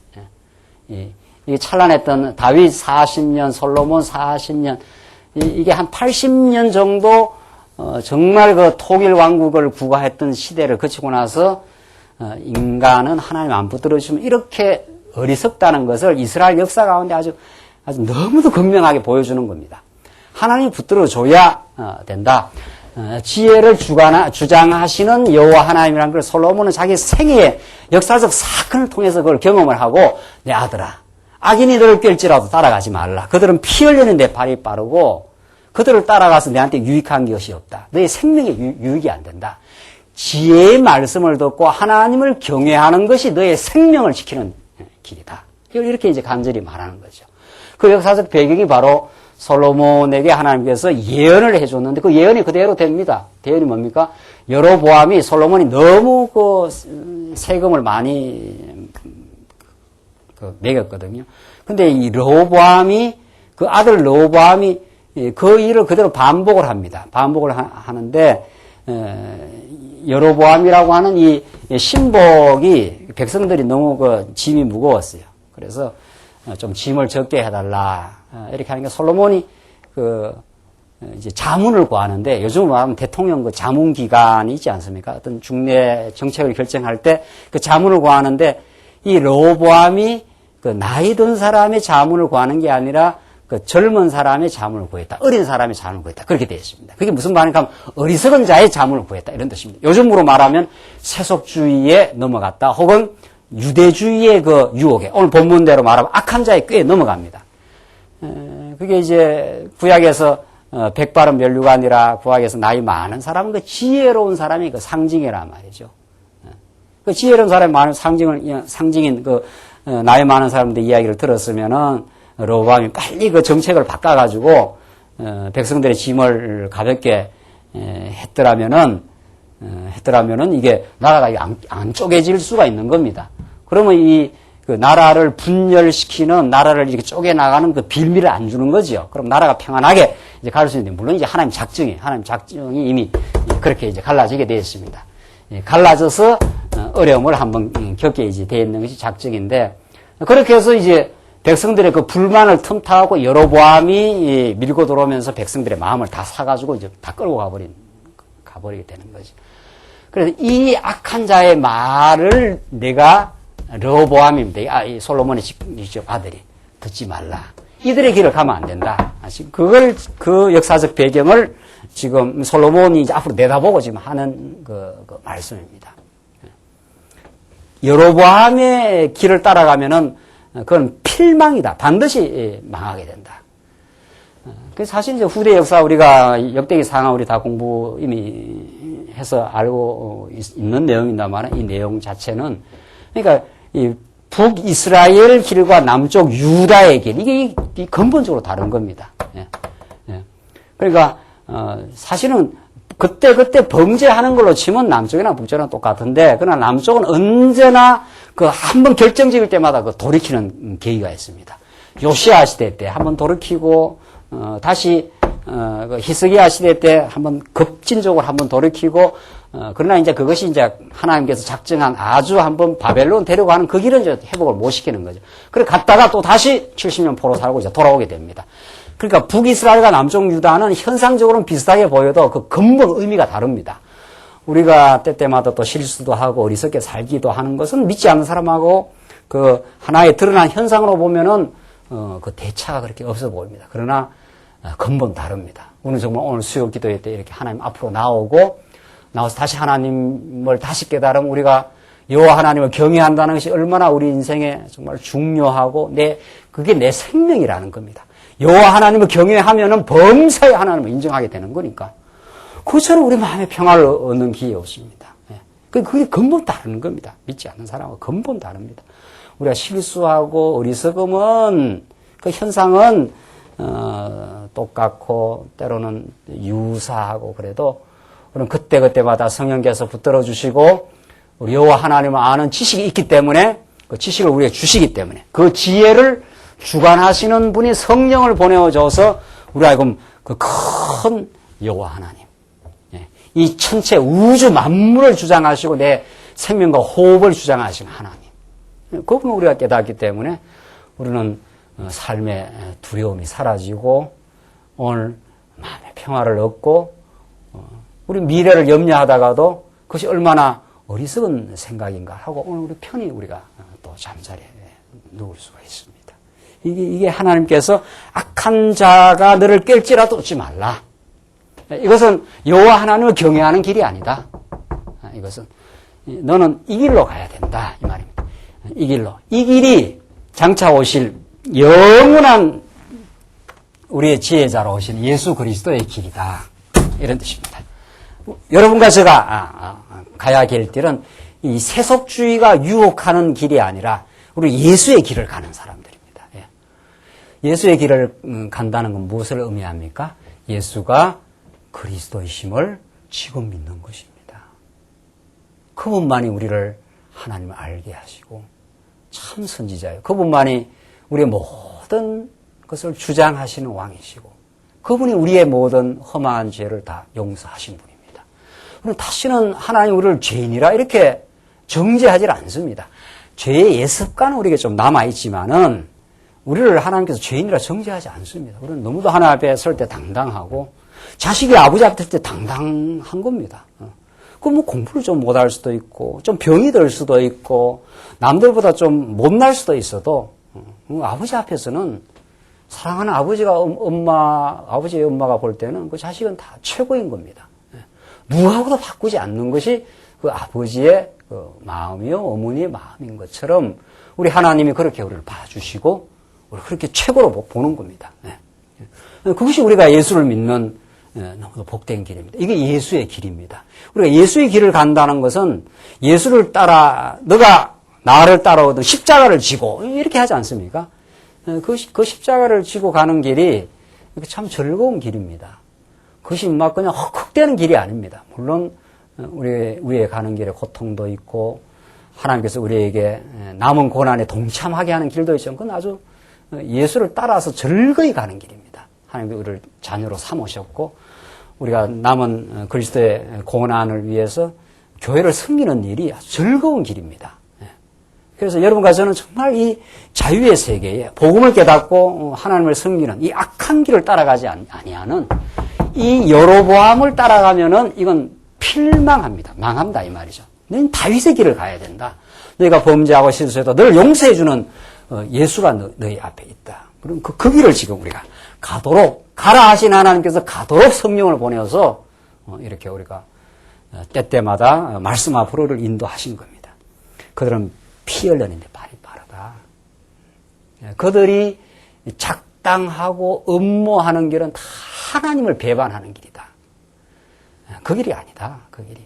이게 찬란했던 다윗 40년, 솔로몬 40년, 이게 한 80년 정도 정말 그 통일 왕국을 구가했던 시대를 거치고 나서 인간은 하나님 안 붙들어주시면 이렇게 어리석다는 것을 이스라엘 역사 가운데 아주 너무도 극명하게 보여주는 겁니다. 하나님이 붙들어줘야 된다. 지혜를 주장하시는 여호와 하나님이라는 걸 솔로몬은 자기 생애의 역사적 사건을 통해서 그걸 경험을 하고 내 아들아 악인이 너를 깰지라도 따라가지 말라. 그들은 피 흘리는 데 발이 빠르고 그들을 따라가서 내한테 유익한 것이 없다. 너의 생명에 유익이 안 된다. 지혜의 말씀을 듣고 하나님을 경외하는 것이 너의 생명을 지키는 길이다. 이렇게 이제 간절히 말하는 거죠. 그 역사적 배경이 바로 솔로몬에게 하나님께서 예언을 해줬는데 그 예언이 그대로 됩니다. 예언이 뭡니까? 여로보암이 솔로몬이 너무 그 세금을 많이 매겼거든요. 근데 이 르호보암이 그 아들 르호보암이 그 일을 그대로 반복을 합니다. 반복을 하는데 여로보암이라고 하는 이 신복이 백성들이 너무 그 짐이 무거웠어요. 그래서 좀 짐을 적게 해달라 이렇게 하니까 솔로몬이 그 이제 자문을 구하는데 요즘 말하면 대통령 그 자문 기관이 있지 않습니까? 어떤 중대 정책을 결정할 때 그 자문을 구하는데 이 르호보암이 그 나이 든 사람의 자문을 구하는 게 아니라 그 젊은 사람의 자문을 구했다. 어린 사람의 자문을 구했다. 그렇게 되어 있습니다. 그게 무슨 말인가 하면 어리석은 자의 자문을 구했다. 이런 뜻입니다. 요즘으로 말하면 세속주의에 넘어갔다. 혹은 유대주의의 그 유혹에 오늘 본문대로 말하면 악한 자의 꾀에 넘어갑니다. 그게 이제 구약에서 백발은 면류관이라 구약에서 나이 많은 사람은 그 지혜로운 사람이 그 상징이란 말이죠. 그 지혜로운 사람의 상징인 그 나이 많은 사람들 이야기를 들었으면은 르호보암이 빨리 그 정책을 바꿔가지고 백성들의 짐을 가볍게 했더라면은 이게 나라가 안 쪼개질 수가 있는 겁니다. 그러면 이 그 나라를 분열시키는 나라를 이렇게 쪼개나가는 그 빌미를 안 주는 거죠. 그럼 나라가 평안하게 이제 갈 수 있는데 물론 이제 하나님 작정이 이미 그렇게 이제 갈라지게 되어 있습니다. 갈라져서 어려움을 한번 겪게 이제 되어 있는 것이 작정인데 그렇게 해서 이제 백성들의 그 불만을 틈타고 여로보암이 밀고 들어오면서 백성들의 마음을 다 사가지고 이제 다 끌고 가버리게 되는 거죠. 그래서 이 악한 자의 말을 내가 르호보암입니다. 이 솔로몬의 직접 아들이 듣지 말라. 이들의 길을 가면 안 된다. 그걸 그 역사적 배경을 지금 솔로몬이 이제 앞으로 내다보고 지금 하는 그 말씀입니다. 여로보암의 길을 따라가면은 그건 필망이다. 반드시 망하게 된다. 그래서 사실 이제 후대 역사 우리가 역대기 상하 우리 다 공부 이미 해서 알고 있는 내용입니다만 이 내용 자체는 그러니까 이 북이스라엘 길과 남쪽 유다의 길 이게 근본적으로 다른 겁니다. 그러니까 사실은 그때 범죄하는 걸로 치면 남쪽이나 북쪽이나 똑같은데 그러나 남쪽은 언제나 그 한번 결정적일 때마다 그 돌이키는 계기가 있습니다. 요시아 시대 때 한번 돌이키고 다시 히스기야 시대 때 한번 급진적으로 한번 돌이키고, 그러나 이제 그것이 이제 하나님께서 작정한 아주 한번 바벨론 데려가는 그 길은 이제 회복을 못 시키는 거죠. 그래 갔다가 또 다시 70년 포로 살고 이제 돌아오게 됩니다. 그러니까 북이스라엘과 남쪽 유다는 현상적으로는 비슷하게 보여도 그 근본 의미가 다릅니다. 우리가 때때마다 또 실수도 하고 어리석게 살기도 하는 것은 믿지 않는 사람하고 그 하나의 드러난 현상으로 보면은 그 대차가 그렇게 없어 보입니다. 그러나 근본 다릅니다. 우리는 정말 오늘 수요 기도회 때 이렇게 하나님 앞으로 나와서 다시 하나님을 다시 깨달으면 우리가 여호와 하나님을 경외한다는 것이 얼마나 우리 인생에 정말 중요하고 그게 내 생명이라는 겁니다. 여호와 하나님을 경외하면은 범사에 하나님을 인정하게 되는 거니까. 그처럼 우리 마음의 평화를 얻는 기회 없습니다. 그게 근본 다른 겁니다. 믿지 않는 사람하고 근본 다릅니다. 우리가 실수하고 어리석으면 그 현상은 똑같고 때로는 유사하고 그래도 우리는 그때마다 성령께서 붙들어 주시고 우리 여호와 하나님을 아는 지식이 있기 때문에 그 지식을 우리에게 주시기 때문에 그 지혜를 주관하시는 분이 성령을 보내어줘서 우리 알고 그 큰 여호와 하나님, 이 천체 우주 만물을 주장하시고 내 생명과 호흡을 주장하시는 하나님, 그분을 우리가 깨닫기 때문에 우리는 삶의 두려움이 사라지고 오늘 마음의 평화를 얻고 우리 미래를 염려하다가도 그것이 얼마나 어리석은 생각인가 하고 오늘 우리 편히 우리가 또 잠자리에 누울 수가 있습니다. 이게 하나님께서 악한 자가 너를 깰지라도 얻지 말라. 이것은 여호와 하나님을 경외하는 길이 아니다. 이것은 너는 이 길로 가야 된다 이 말입니다. 이 길로. 이 길이 장차 오실 영원한 우리의 지혜자로 오신 예수 그리스도의 길이다. 이런 뜻입니다. 여러분과 제가 가야 할 길은 이 세속주의가 유혹하는 길이 아니라 우리 예수의 길을 가는 사람들입니다. 예수의 길을 간다는 건 무엇을 의미합니까? 예수가 그리스도이심을 지금 믿는 것입니다. 그분만이 우리를 하나님을 알게 하시고 참 선지자예요. 그분만이 우리의 모든 것을 주장하시는 왕이시고 그분이 우리의 모든 험한 죄를 다 용서하신 분입니다. 우리는 다시는 하나님 우리를 죄인이라 이렇게 정죄하지 않습니다. 죄의 예습과는 우리에게 좀 남아있지만은 우리를 하나님께서 죄인이라 정죄하지 않습니다. 우리는 너무도 하나님 앞에 설 때 당당하고 자식이 아버지 앞에 설 때 당당한 겁니다. 뭐 공부를 좀 못할 수도 있고 좀 병이 들 수도 있고 남들보다 좀 못날 수도 있어도 아버지 앞에서는 사랑하는 아버지의 엄마가 볼 때는 그 자식은 다 최고인 겁니다. 누구하고도 바꾸지 않는 것이 그 아버지의 그 마음이요 어머니의 마음인 것처럼 우리 하나님이 그렇게 우리를 봐주시고 우리 그렇게 최고로 보는 겁니다. 그것이 우리가 예수를 믿는 너무도 복된 길입니다. 이게 예수의 길입니다. 우리가 예수의 길을 간다는 것은 예수를 너가 나를 따라오든 십자가를 지고 이렇게 하지 않습니까? 그 십자가를 지고 가는 길이 참 즐거운 길입니다. 그것이 막 그냥 헉헉대는 길이 아닙니다. 물론 우리의 가는 길에 고통도 있고 하나님께서 우리에게 남은 고난에 동참하게 하는 길도 있지만 그건 아주 예수를 따라서 즐거이 가는 길입니다. 하나님이 우리를 자녀로 삼으셨고 우리가 남은 그리스도의 고난을 위해서 교회를 섬기는 일이 아주 즐거운 길입니다. 그래서 여러분과 저는 정말 이 자유의 세계에 복음을 깨닫고 하나님을 섬기는 이 악한 길을 따라가지 아니하는 이 여로보암을 따라가면은 이건 필망합니다. 망합니다 이 말이죠. 너는 다윗의 길을 가야 된다. 너희가 범죄하고 실수해도 너를 용서해주는 예수가 너희 앞에 있다. 그럼 그 길을 지금 우리가 가라 하신 하나님께서 가도록 성령을 보내어서 이렇게 우리가 때때마다 말씀 앞으로를 인도하신 겁니다. 그들은 피 흘렸는데 발이 빠르다. 그들이 작당하고 음모하는 길은 다 하나님을 배반하는 길이다. 그 길이 아니다. 그 길이.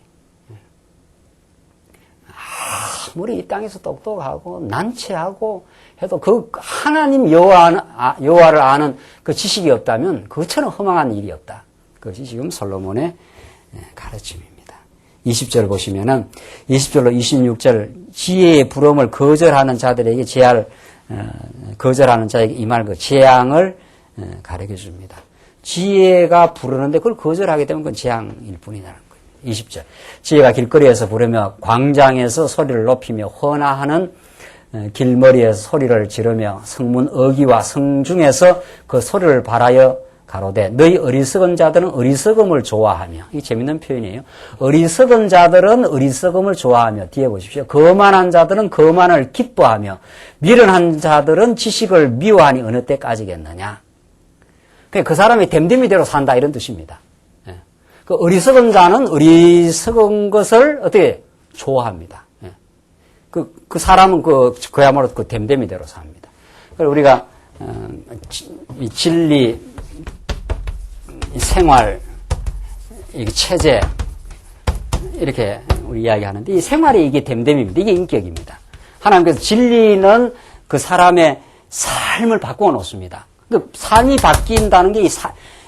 아무리 이 땅에서 똑똑하고 난처하고 해도 그 하나님 여호와를 아는 그 지식이 없다면 그것처럼 허망한 일이 없다. 그것이 지금 솔로몬의 가르침입니다. 20절 보시면은 20절로 26절 지혜의 부름을 거절하는 자들에게 거절하는 자에게 임할 그 재앙을 가르쳐 줍니다. 지혜가 부르는데 그걸 거절하게 되면 그건 재앙일 뿐이라는 거예요. 20절. 지혜가 길거리에서 부르며 광장에서 소리를 높이며 헌화하는 길머리에서 소리를 지르며 성문 어귀와 성중에서 그 소리를 발하여 가로되 너희 어리석은 자들은 어리석음을 좋아하며, 이게 재밌는 표현이에요. 어리석은 자들은 어리석음을 좋아하며, 뒤에 보십시오. 거만한 자들은 거만을 기뻐하며 미련한 자들은 지식을 미워하니 어느 때까지겠느냐. 그 사람이 됨됨이대로 산다 이런 뜻입니다. 그 어리석은 자는 어리석은 것을 어떻게 좋아합니다. 그 사람은 그야말로 그 됨됨이대로 삽니다. 그래서 우리가 이 진리, 생활, 체제 이렇게 우리 이야기하는데 이 생활이 이게 됨됨입니다. 이게 인격입니다. 하나님께서 진리는 그 사람의 삶을 바꾸어 놓습니다. 그 삶이 바뀐다는 게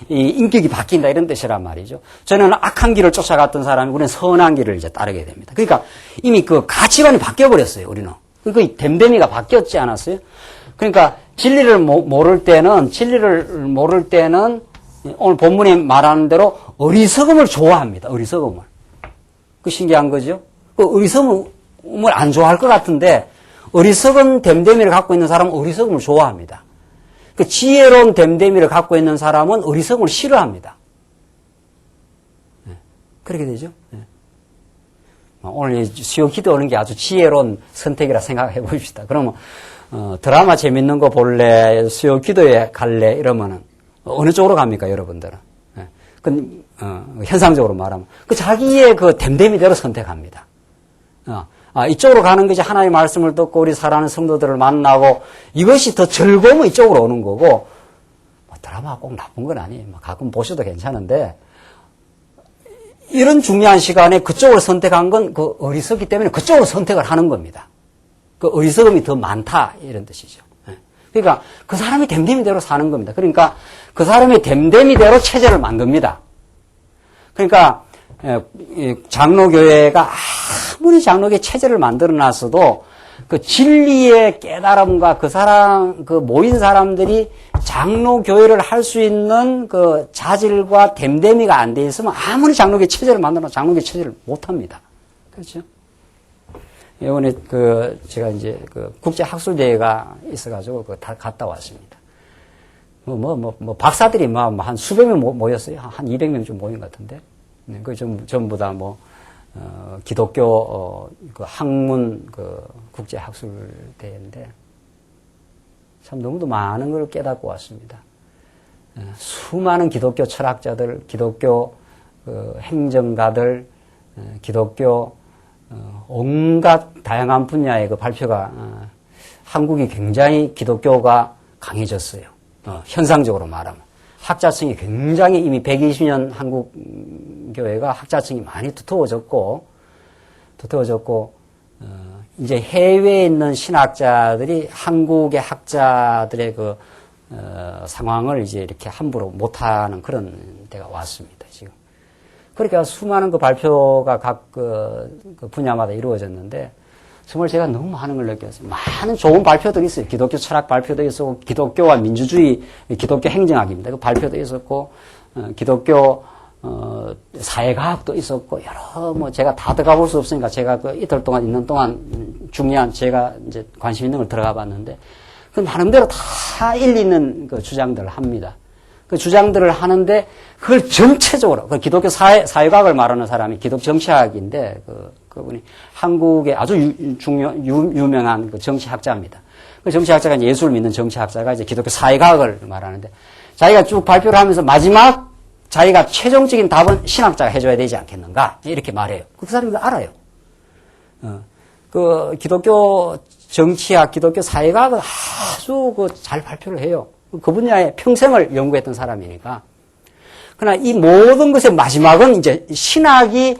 이 인격이 바뀐다 이런 뜻이란 말이죠. 저는 악한 길을 쫓아갔던 사람이 우리는 선한 길을 이제 따르게 됩니다. 그러니까 이미 그 가치관이 바뀌어 버렸어요. 우리는 그 됨됨이가 바뀌었지 않았어요? 그러니까 진리를 모를 때는 오늘 본문에 말하는 대로 어리석음을 좋아합니다. 어리석음을. 그 신기한 거죠. 그 어리석음을 안 좋아할 것 같은데 어리석은 됨됨이를 갖고 있는 사람은 어리석음을 좋아합니다. 그 지혜로운 됨됨이를 갖고 있는 사람은 어리석음을 싫어합니다. 그렇게 되죠. 오늘 수요 기도 오는 게 아주 지혜로운 선택이라 생각해 봅시다. 그러면 드라마 재밌는 거 볼래, 수요 기도에 갈래 이러면은 어느 쪽으로 갑니까, 여러분들은? 현상적으로 말하면 그 자기의 그 됨됨이대로 선택합니다. 이쪽으로 가는 것이 하나님의 말씀을 듣고 우리 사랑하는 성도들을 만나고 이것이 더 즐거우면 이쪽으로 오는 거고, 드라마가 꼭 나쁜 건 아니에요. 가끔 보셔도 괜찮은데 이런 중요한 시간에 그쪽을 선택한 건 그 어리석기 때문에 그쪽으로 선택을 하는 겁니다. 그 어리석음이 더 많다 이런 뜻이죠. 그러니까 그 사람이 됨됨이대로 사는 겁니다. 그러니까 그 사람이 됨됨이대로 체제를 만듭니다. 그러니까 장로교회가 아무리 장로교회 체제를 만들어놨어도 그 진리의 깨달음과 그 모인 사람들이 장로교회를 할 수 있는 그 자질과 됨됨이가 안 돼 있으면 아무리 장로교회 체제를 만들어도 장로교회 체제를 못 합니다. 그렇죠? 이번에 제가 이제 국제학술대회가 있어가지고 다 갔다 왔습니다. 박사들이 한 수백 명 모였어요. 한 200명 좀 모인 것 같은데. 전부 다 기독교, 학문, 국제학술대회인데, 참 너무도 많은 걸 깨닫고 왔습니다. 수많은 기독교 철학자들, 기독교 행정가들, 기독교 온갖 다양한 분야의 발표가 한국이 굉장히 기독교가 강해졌어요. 현상적으로 말하면. 학자층이 굉장히 이미 120년 한국 교회가 학자층이 많이 두터워졌고, 이제 해외에 있는 신학자들이 한국의 학자들의 상황을 이제 이렇게 함부로 못하는 그런 때가 왔습니다, 지금. 그러니까 수많은 발표가 각 분야마다 이루어졌는데, 정말 제가 너무 많은 걸 느꼈어요. 많은 좋은 발표들이 있어요. 기독교 철학 발표도 있었고, 기독교와 민주주의, 기독교 행정학입니다. 그 발표도 있었고, 기독교, 사회과학도 있었고, 여러, 제가 다 들어가 볼 수 없으니까 제가 이틀 동안 있는 동안 중요한 제가 이제 관심 있는 걸 들어가 봤는데, 그 나름대로 다 일리 있는 주장들을 합니다. 그 주장들을 하는데, 그걸 전체적으로, 기독교 사회과학을 말하는 사람이 기독 정치학인데, 그분이 한국의 아주 유명한 정치학자입니다. 그 정치학자가 이제 예수를 믿는 정치학자가 이제 기독교 사회과학을 말하는데, 자기가 쭉 발표를 하면서 마지막 자기가 최종적인 답은 신학자가 해줘야 되지 않겠는가? 이렇게 말해요. 그 사람이 알아요. 기독교 정치학, 기독교 사회과학은 아주 잘 발표를 해요. 그 분야에 평생을 연구했던 사람이니까. 그러나 이 모든 것의 마지막은 이제 신학이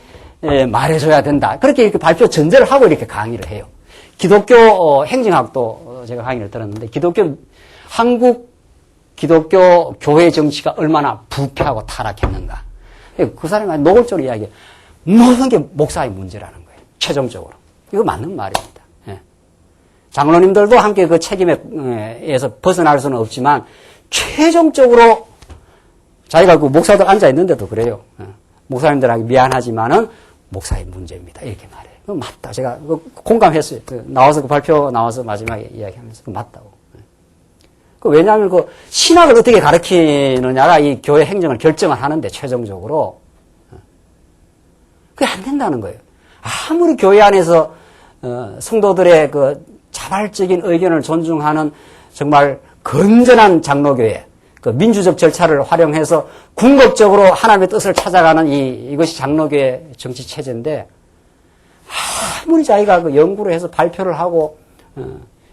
말해줘야 된다. 그렇게 발표 전제를 하고 이렇게 강의를 해요. 기독교 행정학도 제가 강의를 들었는데, 한국 기독교 교회 정치가 얼마나 부패하고 타락했는가. 그 사람이 노골적으로 이야기해요. 모든 게 목사의 문제라는 거예요. 최종적으로. 이거 맞는 말입니다. 장로님들도 함께 그 책임에서 벗어날 수는 없지만, 최종적으로 자기가 그 목사들 앉아 있는데도 그래요. 목사님들에게 미안하지만은 목사의 문제입니다. 이렇게 말해요. 맞다. 제가 공감했어요. 나와서 그 발표 나와서 마지막에 이야기하면서 맞다고. 왜냐하면 그 신학을 어떻게 가르치느냐가 이 교회 행정을 결정을 하는데 최종적으로 그게 안 된다는 거예요. 아무리 교회 안에서 성도들의 그 자발적인 의견을 존중하는 정말 건전한 장로교회, 그 민주적 절차를 활용해서 궁극적으로 하나님의 뜻을 찾아가는 이것이 장로교회 정치 체제인데 아무리 자기가 그 연구를 해서 발표를 하고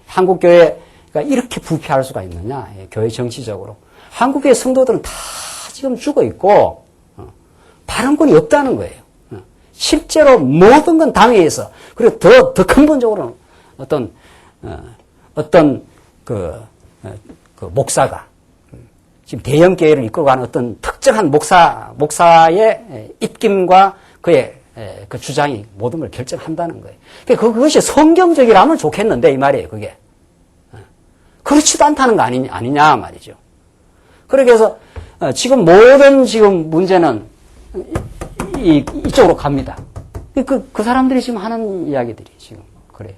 한국 교회가 이렇게 부패할 수가 있느냐, 교회 정치적으로. 한국 교회 성도들은 다 지금 죽어 있고 발언권이 없다는 거예요. 실제로 모든 건 당회에서, 그리고 더 근본적으로는 어떤 목사가 지금 대형교회를 이끌어가는 어떤 특정한 목사의 입김과 그의 그 주장이 모든 걸 결정한다는 거예요. 그것이 성경적이라면 좋겠는데 이 말이에요. 그게 그렇지도 않다는 거 아니냐 말이죠. 그렇게 해서 지금 모든 지금 문제는 이쪽으로 갑니다. 그 사람들이 지금 하는 이야기들이 지금 그래요.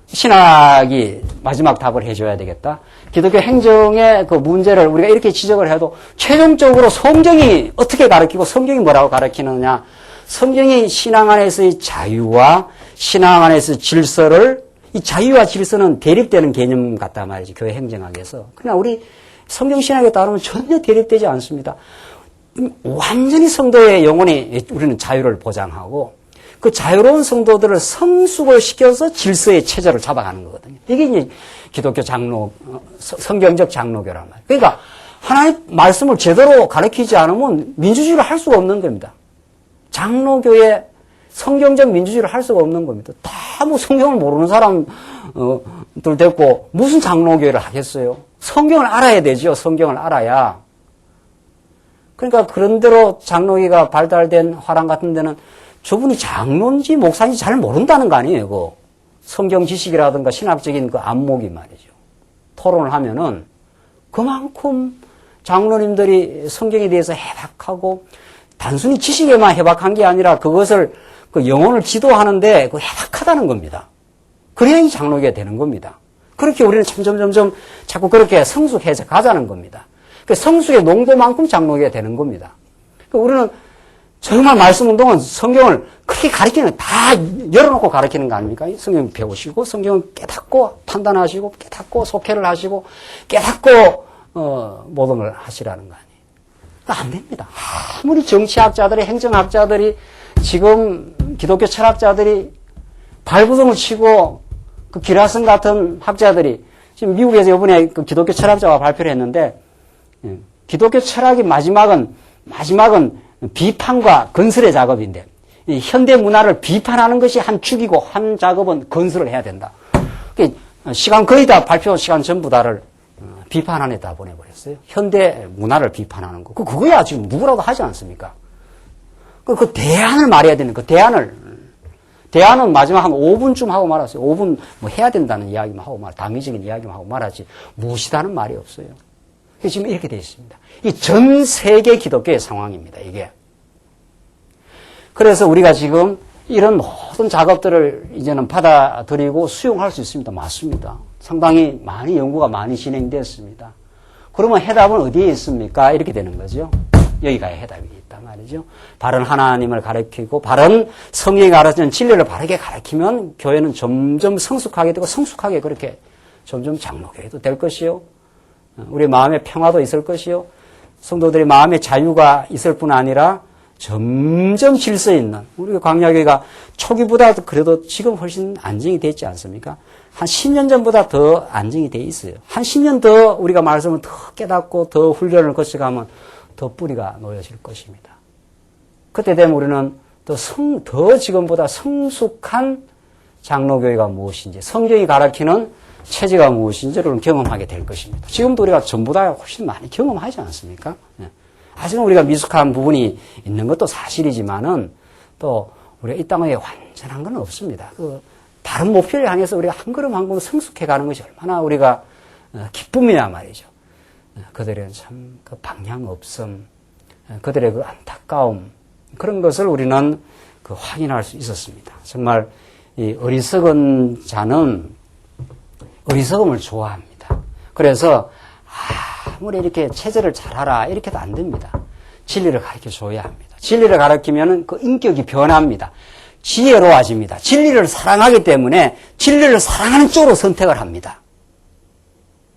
신학이 마지막 답을 해줘야 되겠다. 기독교 행정의 그 문제를 우리가 이렇게 지적을 해도 최종적으로 성경이 어떻게 가르치고 성경이 뭐라고 가르치느냐. 성경이 신앙 안에서의 자유와 신앙 안에서의 질서를, 이 자유와 질서는 대립되는 개념 같단 말이지, 교회 행정학에서. 그러나 우리 성경 신학에 따르면 전혀 대립되지 않습니다. 완전히 성도의 영혼이 우리는 자유를 보장하고 그 자유로운 성도들을 성숙을 시켜서 질서의 체제를 잡아가는 거거든요. 이게 이제 기독교 성경적 장로교란 말이에요. 그러니까 하나님 말씀을 제대로 가르치지 않으면 민주주의를 할 수가 없는 겁니다. 장로교의 성경적 민주주의를 할 수가 없는 겁니다. 다 뭐 성경을 모르는 사람들 됐고 무슨 장로교회를 하겠어요? 성경을 알아야 되죠. 성경을 알아야. 그러니까 그런대로 장로교가 발달된 화랑 같은 데는 저분이 장로인지 목사인지 잘 모른다는 거 아니에요. 그 성경 지식이라든가 신학적인 그 안목이 말이죠. 토론을 하면은 그만큼 장로님들이 성경에 대해서 해박하고 단순히 지식에만 해박한 게 아니라 그것을 그 영혼을 지도하는데 그 해박하다는 겁니다. 그래야 이 장로교가 되는 겁니다. 그렇게 우리는 점점 자꾸 그렇게 성숙해서 가자는 겁니다. 그 성숙의 농도만큼 장로교가 되는 겁니다. 우리는 정말 말씀 운동은 성경을 그렇게 가르치는, 다 열어놓고 가르치는 거 아닙니까? 성경 배우시고, 성경을 깨닫고, 판단하시고, 깨닫고, 속회를 하시고, 깨닫고, 모든 걸 하시라는 거 아니에요. 안 됩니다. 아무리 정치학자들이, 행정학자들이, 지금 기독교 철학자들이 발부둥을 치고, 그 기라슨 같은 학자들이, 지금 미국에서 이번에 그 기독교 철학자가 발표를 했는데, 기독교 철학의 마지막은 비판과 건설의 작업인데, 이 현대 문화를 비판하는 것이 한 축이고 한 작업은 건설을 해야 된다. 시간 거의 다 발표 시간 전부 다를 비판 안에다 보내버렸어요. 현대 문화를 비판하는 거. 그거야 지금 누구라도 하지 않습니까? 그 대안을 말해야 되는 그 대안은 마지막 한 5분쯤 하고 말았어요. 5분 뭐 해야 된다는 이야기만 하고 당위적인 이야기만 하고 말하지 무엇이다는 말이 없어요. 지금 이렇게 되어 있습니다. 이 전 세계 기독교의 상황입니다, 이게. 그래서 우리가 지금 이런 모든 작업들을 이제는 받아들이고 수용할 수 있습니다. 맞습니다. 상당히 많이 연구가 많이 진행됐습니다. 그러면 해답은 어디에 있습니까? 이렇게 되는 거죠. 여기가 해답이 있단 말이죠. 바른 하나님을 가르치고 바른 성경이 가르치는 진리를 바르게 가르치면 교회는 점점 성숙하게 되고 성숙하게 그렇게 점점 장로교회도 될 것이요. 우리 마음의 평화도 있을 것이요. 성도들의 마음의 자유가 있을 뿐 아니라 점점 질서 있는, 우리 광야교회가 초기보다 그래도 지금 훨씬 안정이 되어 있지 않습니까? 한 10년 전보다 더 안정이 되어 있어요. 한 10년 더 우리가 말씀을 더 깨닫고 더 훈련을 거쳐가면 더 뿌리가 놓여질 것입니다. 그때 되면 우리는 더 지금보다 성숙한 장로교회가 무엇인지, 성경이 가르치는 체제가 무엇인지를 경험하게 될 것입니다. 지금도 우리가 전부 다 훨씬 많이 경험하지 않습니까? 아직은 우리가 미숙한 부분이 있는 것도 사실이지만은 또 우리가 이 땅에 완전한 건 없습니다. 그 다른 목표를 향해서 우리가 한 걸음 한 걸음 성숙해 가는 것이 얼마나 우리가 기쁨이냐 말이죠. 그들은 참 그 방향 없음, 그들의 그 안타까움, 그런 것을 우리는 그 확인할 수 있었습니다. 정말 이 어리석은 자는 어리석음을 좋아합니다. 그래서 아무리 이렇게 체제를 잘하라 이렇게도 안 됩니다. 진리를 가르쳐 줘야 합니다. 진리를 가르치면 그 인격이 변합니다. 지혜로워집니다. 진리를 사랑하기 때문에 진리를 사랑하는 쪽으로 선택을 합니다.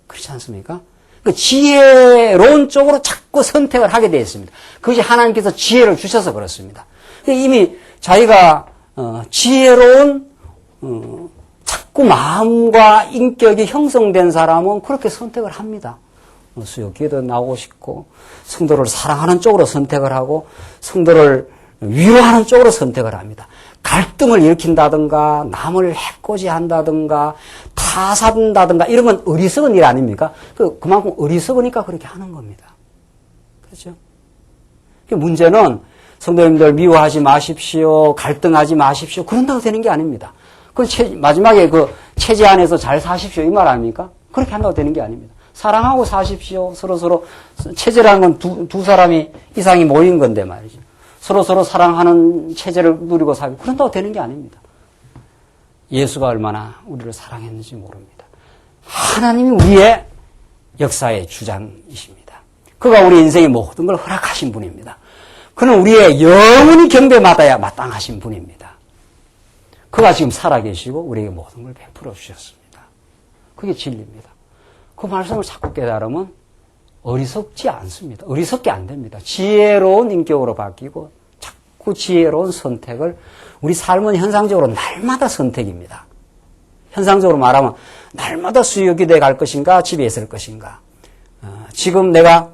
그렇지 않습니까? 그 지혜로운 쪽으로 자꾸 선택을 하게 되어 있습니다. 그것이 하나님께서 지혜를 주셔서 그렇습니다. 이미 자기가 지혜로운 자꾸 마음과 인격이 형성된 사람은 그렇게 선택을 합니다. 수요기에도 나오고 싶고 성도를 사랑하는 쪽으로 선택을 하고 성도를 위로하는 쪽으로 선택을 합니다. 갈등을 일으킨다든가 남을 해코지한다든가 타산다든가 이런 건 어리석은 일 아닙니까? 그만큼 어리석으니까 그렇게 하는 겁니다. 그렇죠? 문제는 성도님들 미워하지 마십시오. 갈등하지 마십시오. 그런다고 되는 게 아닙니다. 마지막에 그 체제 안에서 잘 사십시오. 이 말 아닙니까? 그렇게 한다고 되는 게 아닙니다. 사랑하고 사십시오. 서로서로 체제라는 건 두 사람이 이상이 모인 건데 말이죠. 서로서로 사랑하는 체제를 누리고 살고 그런다고 되는 게 아닙니다. 예수가 얼마나 우리를 사랑했는지 모릅니다. 하나님이 우리의 역사의 주장이십니다. 그가 우리 인생의 모든 걸 허락하신 분입니다. 그는 우리의 영원히 경배받아야 마땅하신 분입니다. 그가 지금 살아계시고 우리에게 모든 걸 베풀어 주셨습니다. 그게 진리입니다. 그 말씀을 자꾸 깨달으면 어리석지 않습니다. 어리석게 안 됩니다. 지혜로운 인격으로 바뀌고 자꾸 지혜로운 선택을 우리 삶은 현상적으로 날마다 선택입니다. 현상적으로 말하면 날마다 수요기도에 갈 것인가 집에 있을 것인가 지금 내가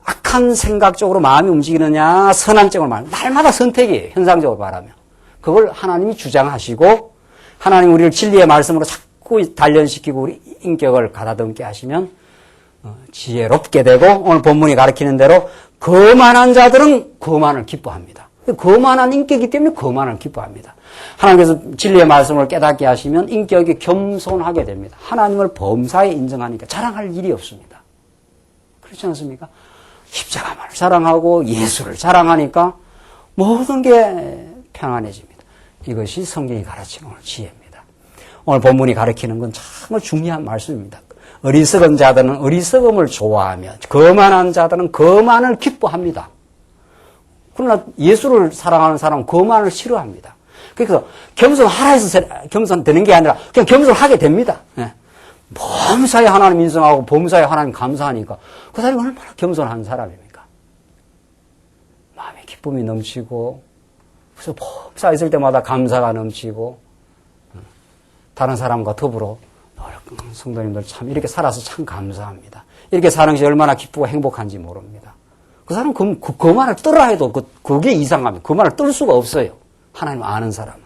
악한 생각 쪽으로 마음이 움직이느냐 선한 쪽으로 말하면 날마다 선택이에요. 현상적으로 말하면. 그걸 하나님이 주장하시고 하나님 우리를 진리의 말씀으로 자꾸 단련시키고 우리 인격을 가다듬게 하시면 지혜롭게 되고 오늘 본문이 가르치는 대로 거만한 자들은 거만을 기뻐합니다. 거만한 인격이기 때문에 거만을 기뻐합니다. 하나님께서 진리의 말씀을 깨닫게 하시면 인격이 겸손하게 됩니다. 하나님을 범사에 인정하니까 자랑할 일이 없습니다. 그렇지 않습니까? 십자가만을 자랑하고 예수를 자랑하니까 모든 게 평안해집니다. 이것이 성경이 가르치는 오늘 지혜입니다. 오늘 본문이 가르치는 건 정말 중요한 말씀입니다. 어리석은 자들은 어리석음을 좋아하며 거만한 자들은 거만을 기뻐합니다. 그러나 예수를 사랑하는 사람은 거만을 싫어합니다. 그래서 겸손하라 해서 겸손되는 게 아니라 그냥 겸손하게 됩니다. 범사에 하나님 인정하고 범사에 하나님 감사하니까 그 사람이 얼마나 겸손한 사람입니까? 마음에 기쁨이 넘치고 그래서 범사에 있을 때마다 감사가 넘치고 다른 사람과 더불어 성도님들 참 이렇게 살아서 참 감사합니다. 이렇게 사는 것이 얼마나 기쁘고 행복한지 모릅니다. 그 사람은 그 말을 뜨라 해도 그게 이상합니다. 그 말을 뜰 수가 없어요. 하나님 아는 사람은.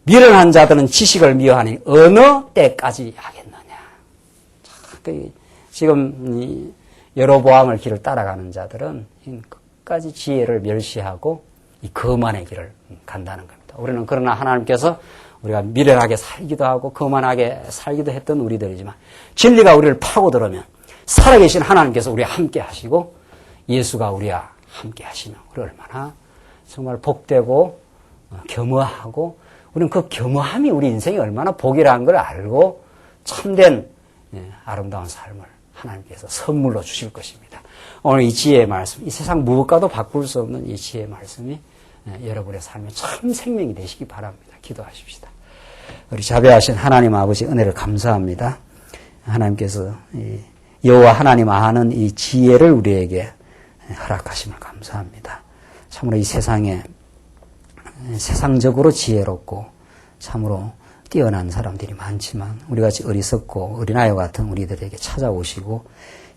미련한 자들은 지식을 미워하니 어느 때까지 하겠느냐. 지금 여로보암의 길을 따라가는 자들은 끝까지 지혜를 멸시하고 이 거만의 길을 간다는 겁니다. 우리는 그러나 하나님께서 우리가 미련하게 살기도 하고 거만하게 살기도 했던 우리들이지만 진리가 우리를 파고들으면 살아계신 하나님께서 우리와 함께 하시고 예수가 우리와 함께 하시면 우리 얼마나 정말 복되고 겸허하고 우리는 그 겸허함이 우리 인생이 얼마나 복이라는 걸 알고 참된 아름다운 삶을 하나님께서 선물로 주실 것입니다. 오늘 이 지혜의 말씀, 이 세상 무엇과도 바꿀 수 없는 이 지혜의 말씀이 여러분의 삶에 참 생명이 되시기 바랍니다. 기도하십시다. 우리 자비하신 하나님 아버지 은혜를 감사합니다. 하나님께서 여호와 하나님 아는 이 지혜를 우리에게 허락하심을 감사합니다. 참으로 이 세상에 세상적으로 지혜롭고 참으로 뛰어난 사람들이 많지만 우리같이 어리석고 어린아이와 같은 우리들에게 찾아오시고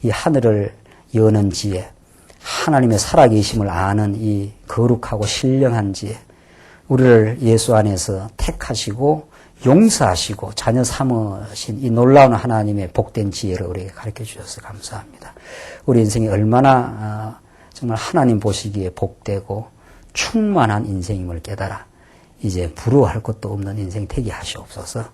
이 하늘을 여는 지혜, 하나님의 살아계심을 아는 이 거룩하고 신령한 지혜, 우리를 예수 안에서 택하시고 용서하시고 자녀 삼으신 이 놀라운 하나님의 복된 지혜를 우리에게 가르쳐 주셔서 감사합니다. 우리 인생이 얼마나 정말 하나님 보시기에 복되고 충만한 인생임을 깨달아 이제 부러워할 것도 없는 인생 되게 하시옵소서.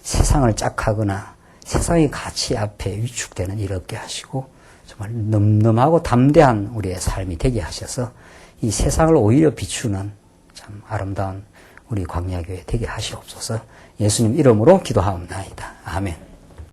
세상을 짝하거나 세상의 가치 앞에 위축되는 일 없게 하시고 정말 늠름하고 담대한 우리의 삶이 되게 하셔서 이 세상을 오히려 비추는 참 아름다운 우리 광야교회 되게 하시옵소서. 예수님 이름으로 기도하옵나이다. 아멘.